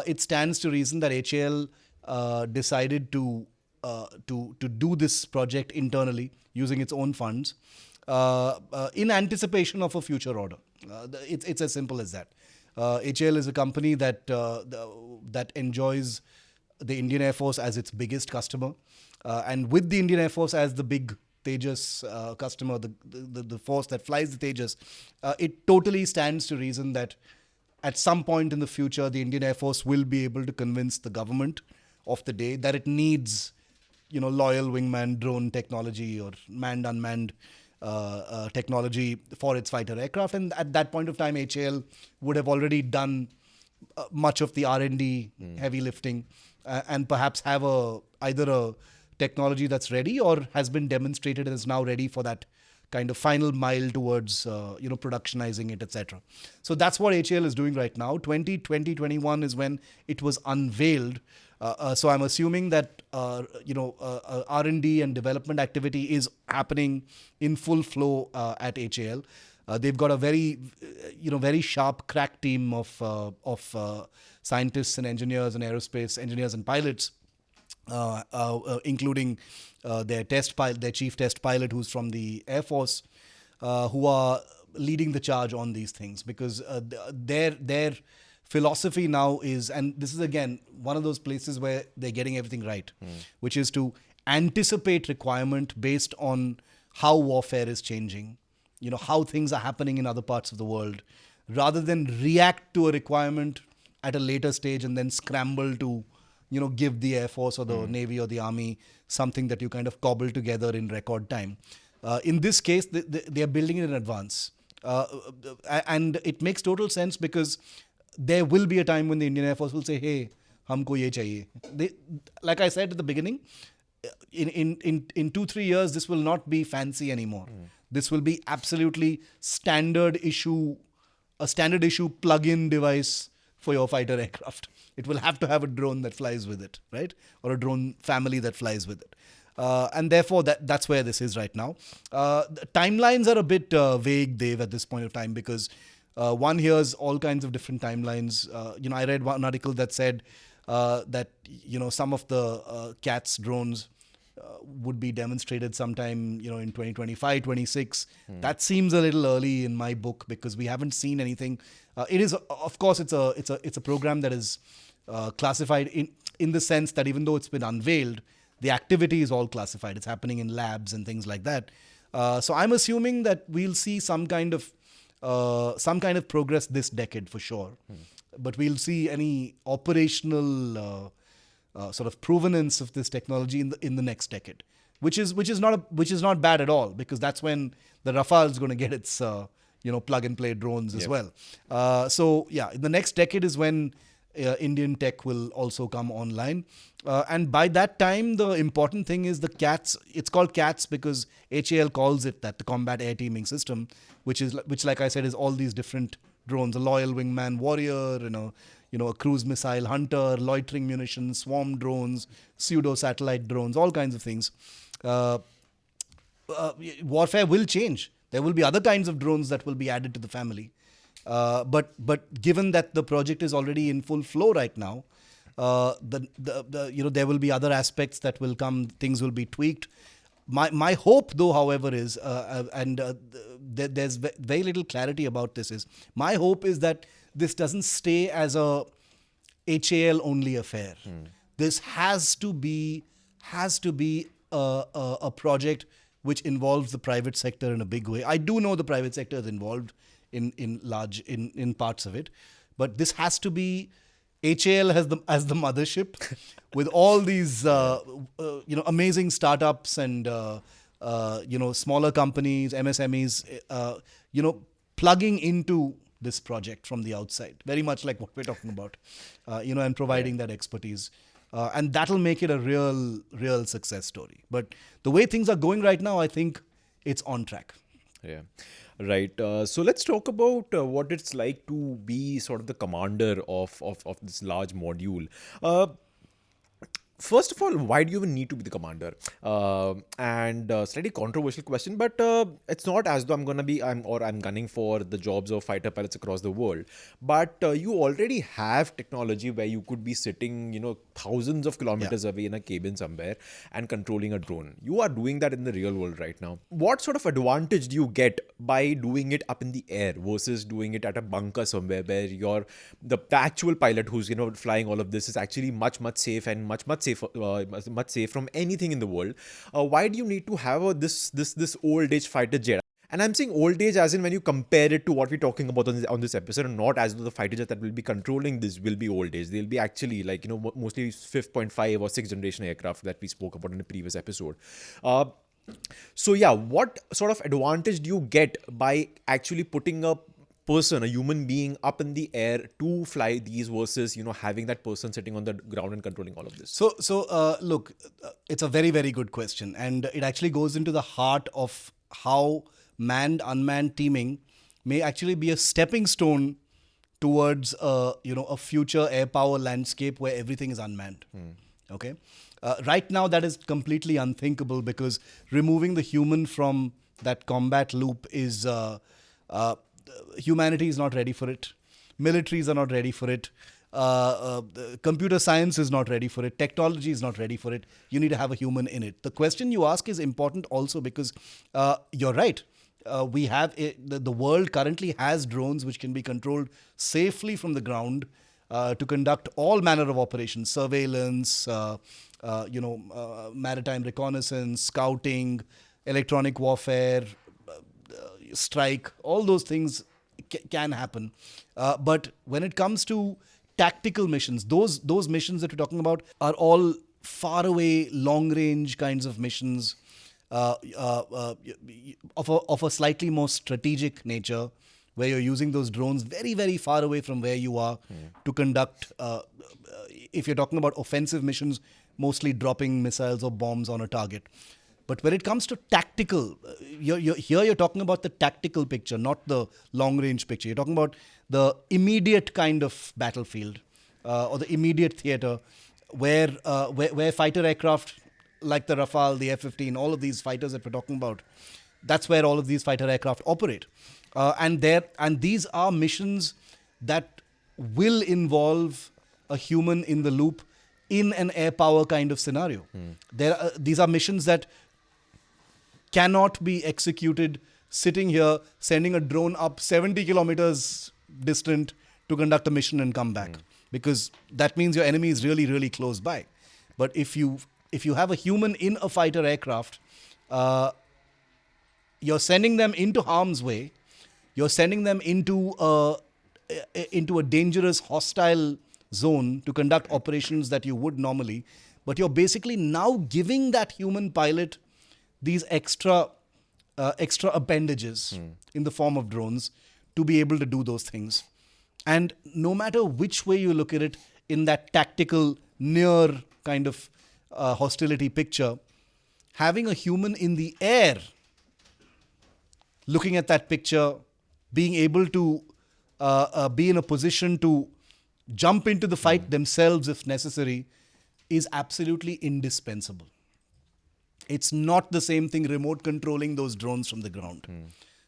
it stands to reason that HAL decided to do this project internally using its own funds in anticipation of a future order. It's as simple as that. HAL is a company that enjoys the Indian Air Force as its biggest customer. And with the Indian Air Force as the big Tejas customer, the force that flies the Tejas, it totally stands to reason that at some point in the future, the Indian Air Force will be able to convince the government of the day, that it needs, loyal wingman drone technology or manned unmanned technology for its fighter aircraft. And at that point of time, HAL would have already done much of the R&D heavy lifting, and perhaps have either a technology that's ready or has been demonstrated and is now ready for that kind of final mile towards productionizing it, etc. So that's what HAL is doing right now. 2021 is when it was unveiled. So I'm assuming that R&D and development activity is happening in full flow at HAL. They've got a very sharp crack team of scientists and engineers and aerospace engineers and pilots, including their chief test pilot, who's from the Air Force, who are leading the charge on these things, because their philosophy now is, and this is again one of those places where they're getting everything right, which is to anticipate requirement based on how warfare is changing, how things are happening in other parts of the world, rather than react to a requirement at a later stage and then scramble to, give the Air Force or the Navy or the Army something that you kind of cobble together in record time. In this case, they are building it in advance. And it makes total sense, because there will be a time when the Indian Air Force will say, hey, humko ye chahiye. Like I said at the beginning, in 2-3 years, this will not be fancy anymore. This will be absolutely standard issue plug-in device for your fighter aircraft. It will have to have a drone that flies with it, right? Or a drone family that flies with it. And therefore, that's where this is right now. The timelines are a bit vague, Dave, at this point of time, because one hears all kinds of different timelines. I read one article that said that some of the CATS drones would be demonstrated sometime in 2025, 26. That seems a little early in my book, because we haven't seen anything. It is, of course, it's a program that is classified in the sense that even though it's been unveiled, the activity is all classified. It's happening in labs and things like that. So I'm assuming that we'll see some kind of progress this decade for sure. But we'll see any operational sort of provenance of this technology in the next decade, which is not bad at all, because that's when the Rafale is going to get its plug and play drones as well. So yeah, in the next decade is when Indian tech will also come online, and by that time the important thing is the CATS. It's called CATS because HAL calls it that, the Combat Air Teaming System, which like I said is all these different drones: a loyal wingman warrior, a cruise missile hunter, loitering munitions, swarm drones, pseudo satellite drones, all kinds of things. Warfare will change. There will be other kinds of drones that will be added to the family. But given that the project is already in full flow right now, there will be other aspects that will come. Things will be tweaked. My hope, though, however, is there's very little clarity about this. Is my hope is that this doesn't stay as a HAL only affair. This has to be a project which involves the private sector in a big way. I do know the private sector is involved in parts of it, but this has to be HAL as the mothership, with all these amazing startups and smaller companies, MSMEs, plugging into this project from the outside, very much like what we're talking about, and providing that expertise. And that'll make it a real success story. But the way things are going right now, I think it's on track. Yeah. Right. So let's talk about what it's like to be sort of the commander of this large module. First of all, why do you even need to be the commander? And slightly controversial question, but it's not as though I'm gunning for the jobs of fighter pilots across the world. But you already have technology where you could be sitting, thousands of kilometers away in a cabin somewhere and controlling a drone. You are doing that in the real world right now. What sort of advantage do you get by doing it up in the air versus doing it at a bunker somewhere where the actual pilot who's flying all of this is actually much safe and much safe from anything in the world? Why do you need to have this old age fighter jet? And I'm saying old age as in when you compare it to what we're talking about on this episode, and not as though the fighter jet that will be controlling this will be old age. They'll be actually like, mostly 5.5 or 6th generation aircraft that we spoke about in the previous episode. So yeah, what sort of advantage do you get by actually putting a person, a human being, up in the air to fly these versus having that person sitting on the ground and controlling all of this? So look, it's a very, very good question, and it actually goes into the heart of how manned unmanned teaming may actually be a stepping stone towards a future air power landscape where everything is unmanned. Okay, right now that is completely unthinkable because removing the human from that combat loop is humanity is not ready for it. Militaries are not ready for it. Computer science is not ready for it. Technology is not ready for it. You need to have a human in it. The question you ask is important also because you're right. We have the world currently has drones which can be controlled safely from the ground to conduct all manner of operations: surveillance, maritime reconnaissance, scouting, electronic warfare, strike. All those things can happen. But when it comes to tactical missions, those missions that we're talking about are all far away, long range kinds of missions of a slightly more strategic nature, where you're using those drones very, very far away from where you are to conduct, if you're talking about offensive missions, mostly dropping missiles or bombs on a target. But when it comes to tactical, you're talking about the tactical picture, not the long-range picture. You're talking about the immediate kind of battlefield or the immediate theater where fighter aircraft like the Rafale, the F-15, all of these fighters that we're talking about, that's where all of these fighter aircraft operate. And these are missions that will involve a human in the loop in an air power kind of scenario. These are missions that cannot be executed sitting here, sending a drone up 70 kilometers distant to conduct a mission and come back. Because that means your enemy is really, really close by. But if you have a human in a fighter aircraft, you're sending them into harm's way. You're sending them into a dangerous, hostile zone to conduct operations that you would normally. But you're basically now giving that human pilot these extra appendages in the form of drones to be able to do those things. And no matter which way you look at it, in that tactical, near kind of hostility picture, having a human in the air, looking at that picture, being able to be in a position to jump into the fight themselves if necessary, is absolutely indispensable. It's not the same thing remote controlling those drones from the ground.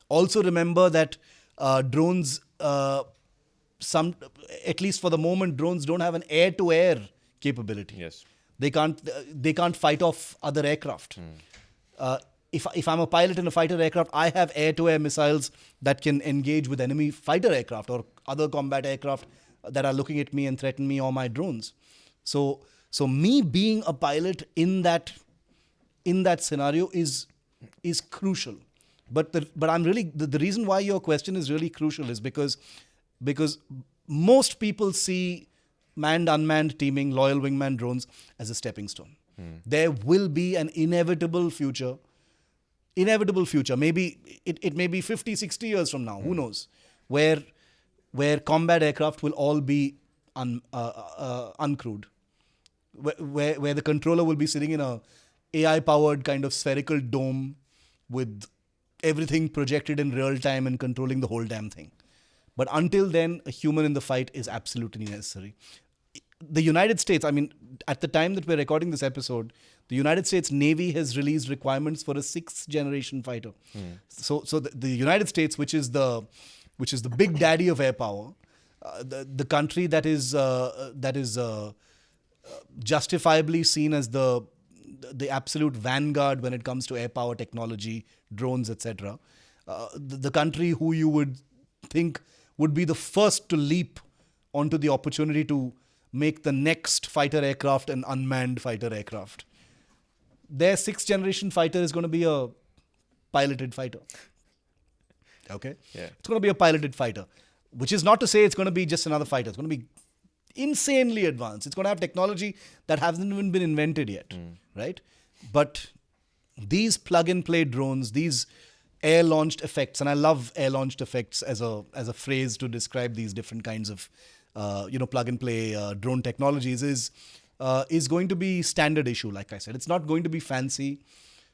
Also remember that drones, at least for the moment, drones don't have an air-to-air capability. Yes. They can't fight off other aircraft. If I'm a pilot in a fighter aircraft, I have air-to-air missiles that can engage with enemy fighter aircraft or other combat aircraft that are looking at me and threaten me or my drones. So me being a pilot in that scenario is crucial. But I'm really the reason why your question is really crucial is because most people see manned unmanned teaming, loyal wingman drones as a stepping stone. There will be an inevitable future. Maybe it may be 50, 60 years from now. Who knows? Where combat aircraft will all be uncrewed. Where the controller will be sitting in a AI-powered kind of spherical dome with everything projected in real time and controlling the whole damn thing. But until then, a human in the fight is absolutely necessary. The United States, at the time that we're recording this episode, the United States Navy has released requirements for a 6th generation fighter. So the United States, which is the big daddy of air power, the country that is justifiably seen as the absolute vanguard when it comes to air power technology, drones, etc. The country who you would think would be the first to leap onto the opportunity to make the next fighter aircraft an unmanned fighter aircraft. Their 6th generation fighter is going to be a piloted fighter. Okay? Yeah. It's going to be a piloted fighter, which is not to say it's going to be just another fighter. It's going to be insanely advanced. It's going to have technology that hasn't even been invented yet, right? But these plug-and-play drones, these air-launched effects, and I love air-launched effects as a phrase to describe these different kinds of plug-and-play drone technologies, is going to be standard issue. Like I said, it's not going to be fancy.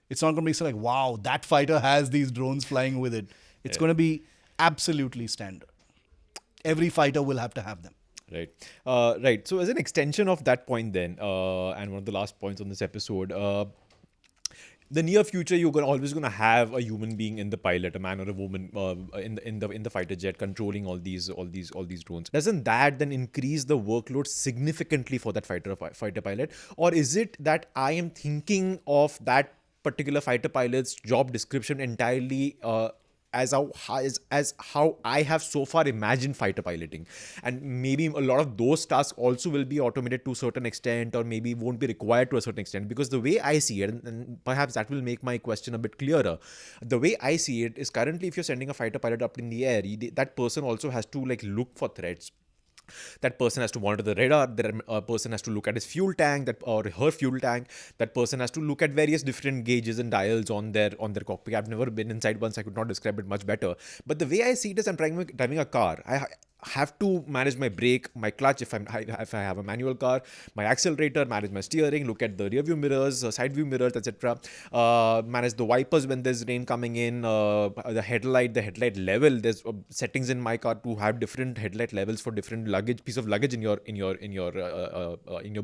It's not going to be so like, wow, that fighter has these drones flying with it. It's going to be absolutely standard. Every fighter will have to have them. Right. Right. So as an extension of that point then, and one of the last points on this episode, the near future, you're always going to have a human being in the pilot, a man or a woman in the fighter jet controlling all these drones. Doesn't that then increase the workload significantly for that fighter pilot, or is it that I am thinking of that particular fighter pilot's job description entirely as how I have so far imagined fighter piloting, and maybe a lot of those tasks also will be automated to a certain extent, or maybe won't be required to a certain extent? Because the way I see it, and perhaps that will make my question a bit clearer, the way I see it is currently if you're sending a fighter pilot up in the air, that person also has to like look for threats. That person has to monitor the radar. That person has to look at his fuel tank, or her fuel tank. That person has to look at various different gauges and dials on their cockpit. I've never been inside once. I could not describe it much better. But the way I see it is, I'm driving a car. I have to manage my brake, my clutch if I have a manual car, my accelerator, manage my steering, look at the rear view mirrors, side view mirrors, etc. Manage the wipers when there's rain coming in, the headlight level. There's settings in my car to have different headlight levels for different piece of luggage in your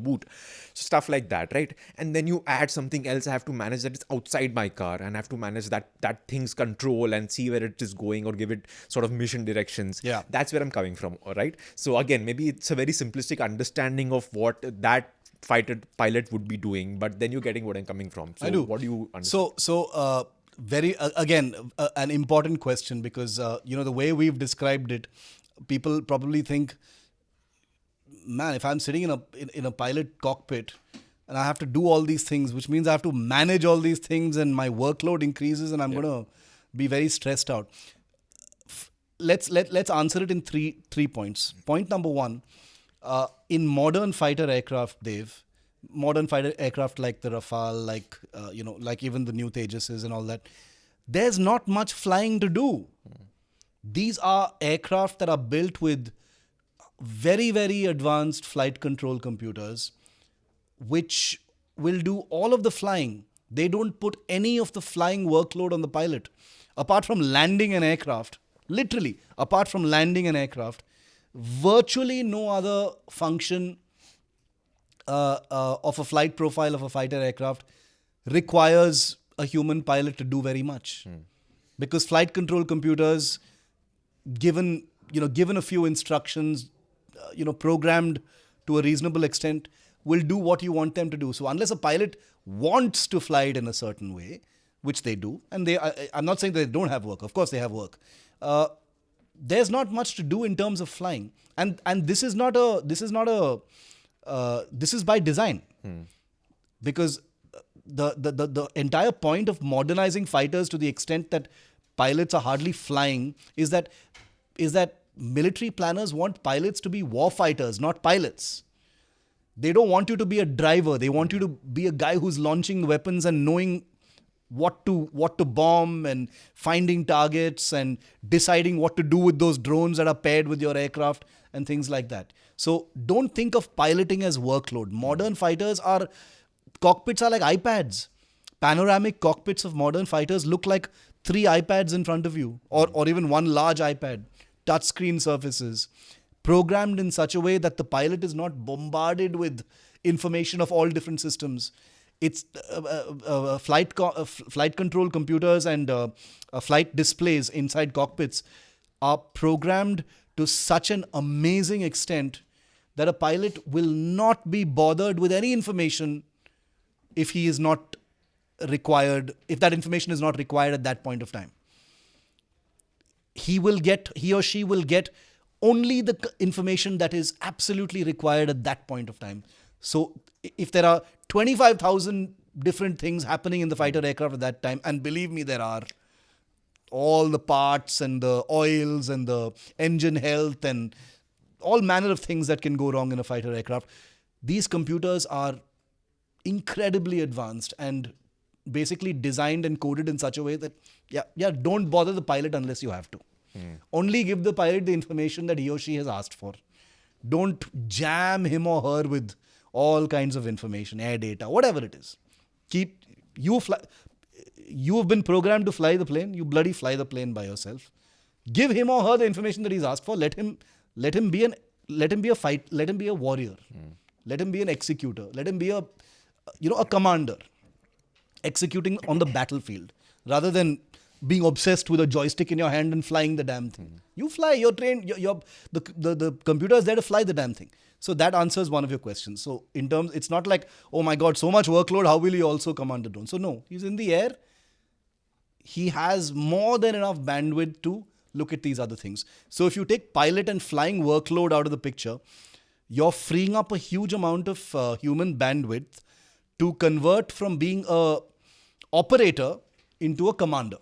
boot. So stuff like that, right? And then you add something else. I have to manage that it's outside my car, and I have to manage that thing's control and see where it is going, or give it sort of mission directions. Yeah. That's where I'm coming from, all right? So again, maybe it's a very simplistic understanding of what that fighter pilot would be doing, but then you're getting what I'm coming from. So I do. What do you understand? So very again an important question, because the way we've described it, people probably think, man, if I'm sitting in a pilot cockpit and I have to do all these things, which means I have to manage all these things, and my workload increases, and I'm going to be very stressed out. Let's answer it in three points. Point number one, in modern fighter aircraft, Dave, modern fighter aircraft like the Rafale, like even the new Tejases and all that, there's not much flying to do. These are aircraft that are built with very, very advanced flight control computers, which will do all of the flying. They don't put any of the flying workload on the pilot. Apart from landing an aircraft, literally, apart from landing an aircraft, virtually no other function of a flight profile of a fighter aircraft requires a human pilot to do very much. Because flight control computers, given a few instructions, programmed to a reasonable extent, will do what you want them to do. So unless a pilot wants to fly it in a certain way, which they do, and I'm not saying that they don't have work. Of course they have work. There's not much to do in terms of flying, and this is by design, because the entire point of modernizing fighters to the extent that pilots are hardly flying is that military planners want pilots to be war fighters, not pilots. They don't want you to be a driver. They want you to be a guy who's launching weapons and knowing what to bomb, and finding targets, and deciding what to do with those drones that are paired with your aircraft and things like that. So don't think of piloting as workload. Modern fighters cockpits are like iPads. Panoramic cockpits of modern fighters look like 3 iPads in front of you, or even one large iPad. Touchscreen surfaces, programmed in such a way that the pilot is not bombarded with information of all different systems. It's flight control computers and flight displays inside cockpits are programmed to such an amazing extent that a pilot will not be bothered with any information if that information is not required at that point of time. He or she will get only the information that is absolutely required at that point of time. So if there are 25,000 different things happening in the fighter aircraft at that time, and believe me, there are, all the parts and the oils and the engine health and all manner of things that can go wrong in a fighter aircraft. These computers are incredibly advanced and basically designed and coded in such a way that, don't bother the pilot unless you have to. Only give the pilot the information that he or she has asked for. Don't jam him or her with all kinds of information, air data, whatever it is. You have been programmed to fly the plane. You bloody fly the plane by yourself. Give him or her the information that he's asked for. Let him be a warrior. Let him be an executor. Let him be a commander executing on the battlefield rather than being obsessed with a joystick in your hand and flying the damn thing. You fly, you're trained, the computer is there to fly the damn thing. So that answers one of your questions. So it's not like, oh my God, so much workload, how will he also command the drone? So no, he's in the air. He has more than enough bandwidth to look at these other things. So if you take pilot and flying workload out of the picture, you're freeing up a huge amount of human bandwidth to convert from being a operator into a commander.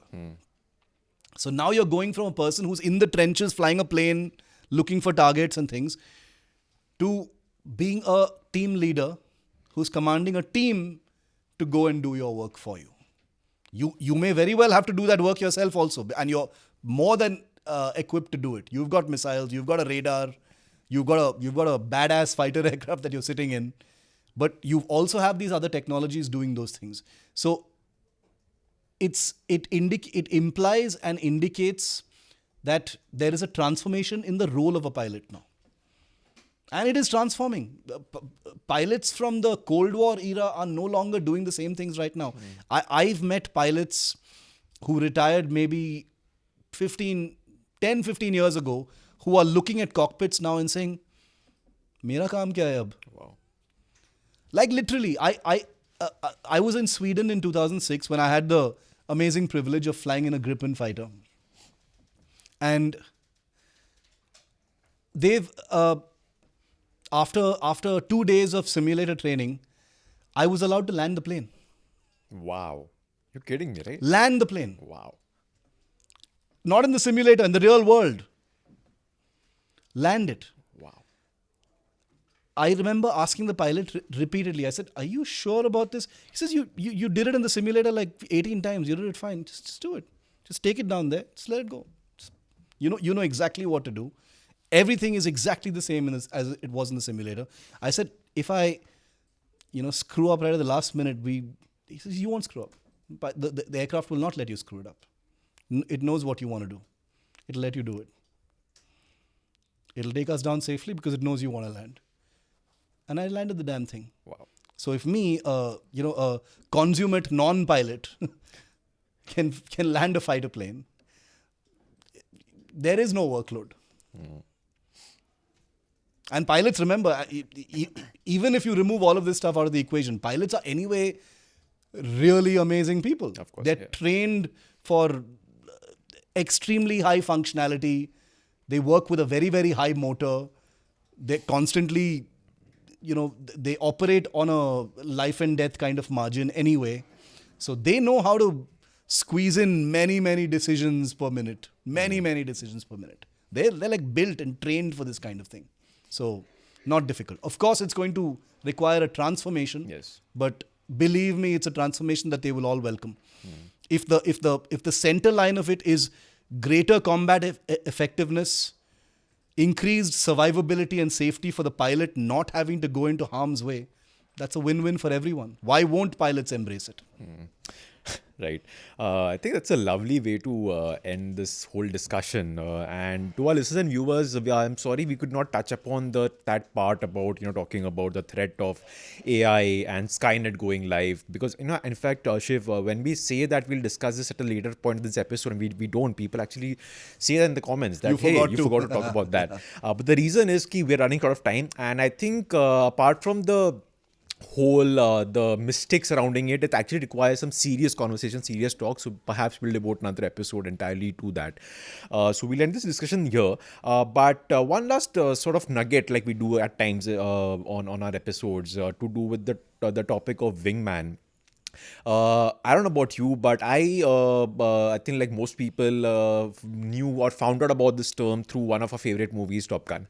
So now you're going from a person who's in the trenches flying a plane, looking for targets and things, to being a team leader who's commanding a team to go and do your work for you. You may very well have to do that work yourself also, and you're more than equipped to do it. You've got missiles, you've got a radar, you've got a badass fighter aircraft that you're sitting in, but you also have these other technologies doing those things. So it implies and indicates that there is a transformation in the role of a pilot now. And it is transforming. Pilots from the Cold War era are no longer doing the same things right now. I've met pilots who retired maybe 10, 15 years ago who are looking at cockpits now and saying, Mera kaam kya hai ab? Wow. Like literally, I was in Sweden in 2006 when I had the amazing privilege of flying in a Gripen fighter. And they've... After 2 days of simulator training, I was allowed to land the plane. Wow. You're kidding me, right? Land the plane. Wow. Not in the simulator, in the real world. Land it. Wow. I remember asking the pilot repeatedly, I said, are you sure about this? He says, you did it in the simulator like 18 times. You did it fine. Just do it. Just take it down there. Just let it go. You know exactly what to do. Everything is exactly the same as it was in the simulator. I said, if I, screw up right at the last minute, he says, you won't screw up. But the aircraft will not let you screw it up. It knows what you want to do. It'll let you do it. It'll take us down safely because it knows you want to land. And I landed the damn thing. Wow. So if me, a consummate non-pilot can land a fighter plane, there is no workload. And pilots, remember, even if you remove all of this stuff out of the equation, pilots are anyway really amazing people. Of course, they're trained for extremely high functionality. They work with a very, very high motor. They constantly, they operate on a life and death kind of margin anyway. So they know how to squeeze in many, many decisions per minute. Many decisions per minute. They're like built and trained for this kind of thing. So not difficult. Of course, it's going to require a transformation. Yes. But believe me, it's a transformation that they will all welcome. If the center line of it is greater combat effectiveness, increased survivability and safety for the pilot not having to go into harm's way, that's a win-win for everyone. Why won't pilots embrace it? Right. I think that's a lovely way to end this whole discussion. And to our listeners and viewers, I'm sorry we could not touch upon that part about, talking about the threat of AI and Skynet going live. Because, in fact, Shiv, when we say that we'll discuss this at a later point in this episode, and we don't, people actually say that in the comments that, you forgot to talk about that. But the reason is we're running out of time. And I think apart from the whole the mistakes surrounding it actually requires some serious conversation, serious talk. So perhaps we'll devote another episode entirely to that. So we'll end this discussion here. But one last sort of nugget, like we do at times on our episodes, to do with the topic of wingman. I don't know about you, but I think like most people knew or found out about this term through one of our favorite movies, Top Gun,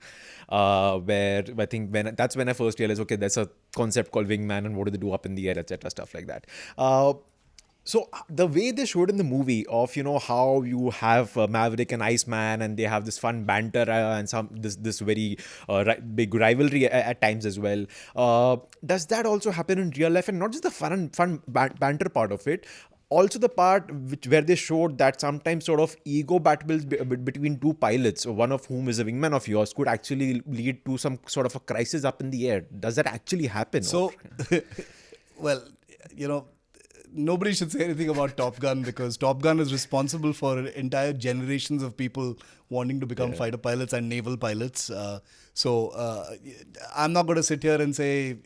where I think that's when I first realized, okay, there's a concept called wingman and what do they do up in the air, etc., stuff like that. So the way they showed in the movie of how you have Maverick and Iceman and they have this fun banter and this very big rivalry at times as well. Does that also happen in real life, and not just the fun banter part of it? Also the part where they showed that sometimes sort of ego battles between two pilots, one of whom is a wingman of yours, could actually lead to some sort of a crisis up in the air. Does that actually happen? So, well, nobody should say anything about Top Gun because Top Gun is responsible for entire generations of people wanting to become fighter pilots and naval pilots. So I'm not going to sit here and say,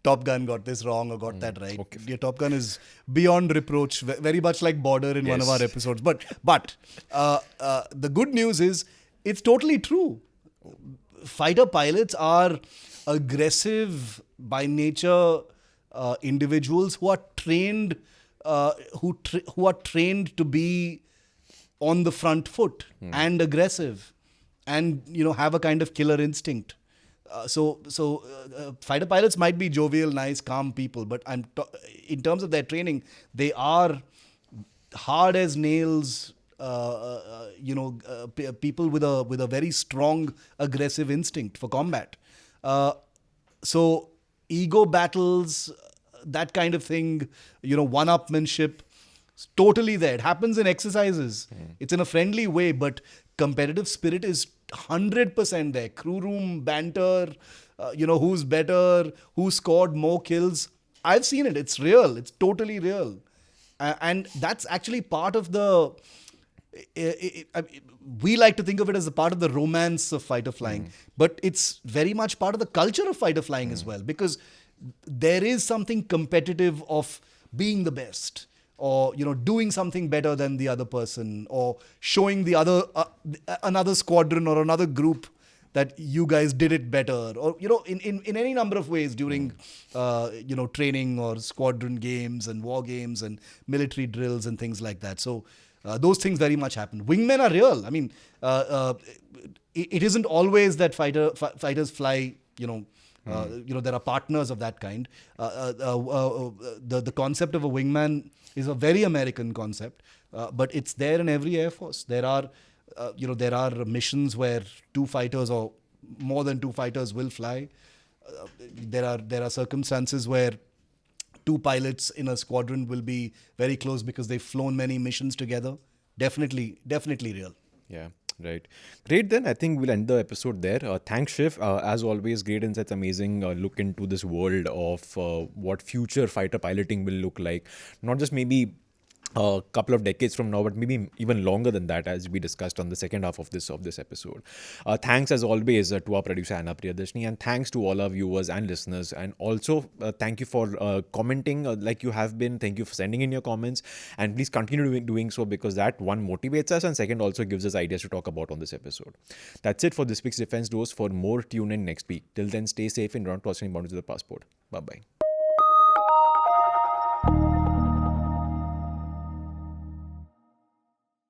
Top Gun got this wrong or got that right. Okay. Yeah, Top Gun is beyond reproach, very much like Border in one of Yes. our episodes. But the good news is it's totally true. Fighter pilots are aggressive by nature individuals who are trained who are trained to be on the front foot and aggressive and have a kind of killer instinct. So fighter pilots might be jovial, nice, calm people, but in terms of their training, they are hard as nails. People with a very strong aggressive instinct for combat. So ego battles, that kind of thing, one-upmanship, it's totally there. It happens in exercises. It's in a friendly way, but competitive spirit is 100% there. Crew room banter, who's better, who scored more kills. I've seen it. It's real. It's totally real. And that's actually part of the... we like to think of it as a part of the romance of fighter flying, but it's very much part of the culture of fighter flying as well, because there is something competitive of being the best, or doing something better than the other person, or showing the other another squadron or another group that you guys did it better, or in any number of ways during training or squadron games and war games and military drills and things like that. So those things very much happen. Wingmen are real. I mean, it isn't always that fighters fly. There are partners of that kind. The concept of a wingman is a very American concept, but it's there in every air force. There are missions where two fighters or more than two fighters will fly. There are circumstances where two pilots in a squadron will be very close because they've flown many missions together. Definitely real. Yeah, right. Great, then. I think we'll end the episode there. Thanks, Shiv. As always, great insights, amazing look into this world of what future fighter piloting will look like. Not just maybe a couple of decades from now, but maybe even longer than that, as we discussed on the second half of this episode. Thanks as always to our producer Anna Priyadarshini, and thanks to all our viewers and listeners, and also thank you for commenting like you have been. Thank you for sending in your comments, and please continue doing so, because that, one, motivates us, and second, also gives us ideas to talk about on this episode. That's it for this week's Defense Dose. For more, tune in next week. Till then, stay safe and don't cross any boundaries of the passport. Bye bye.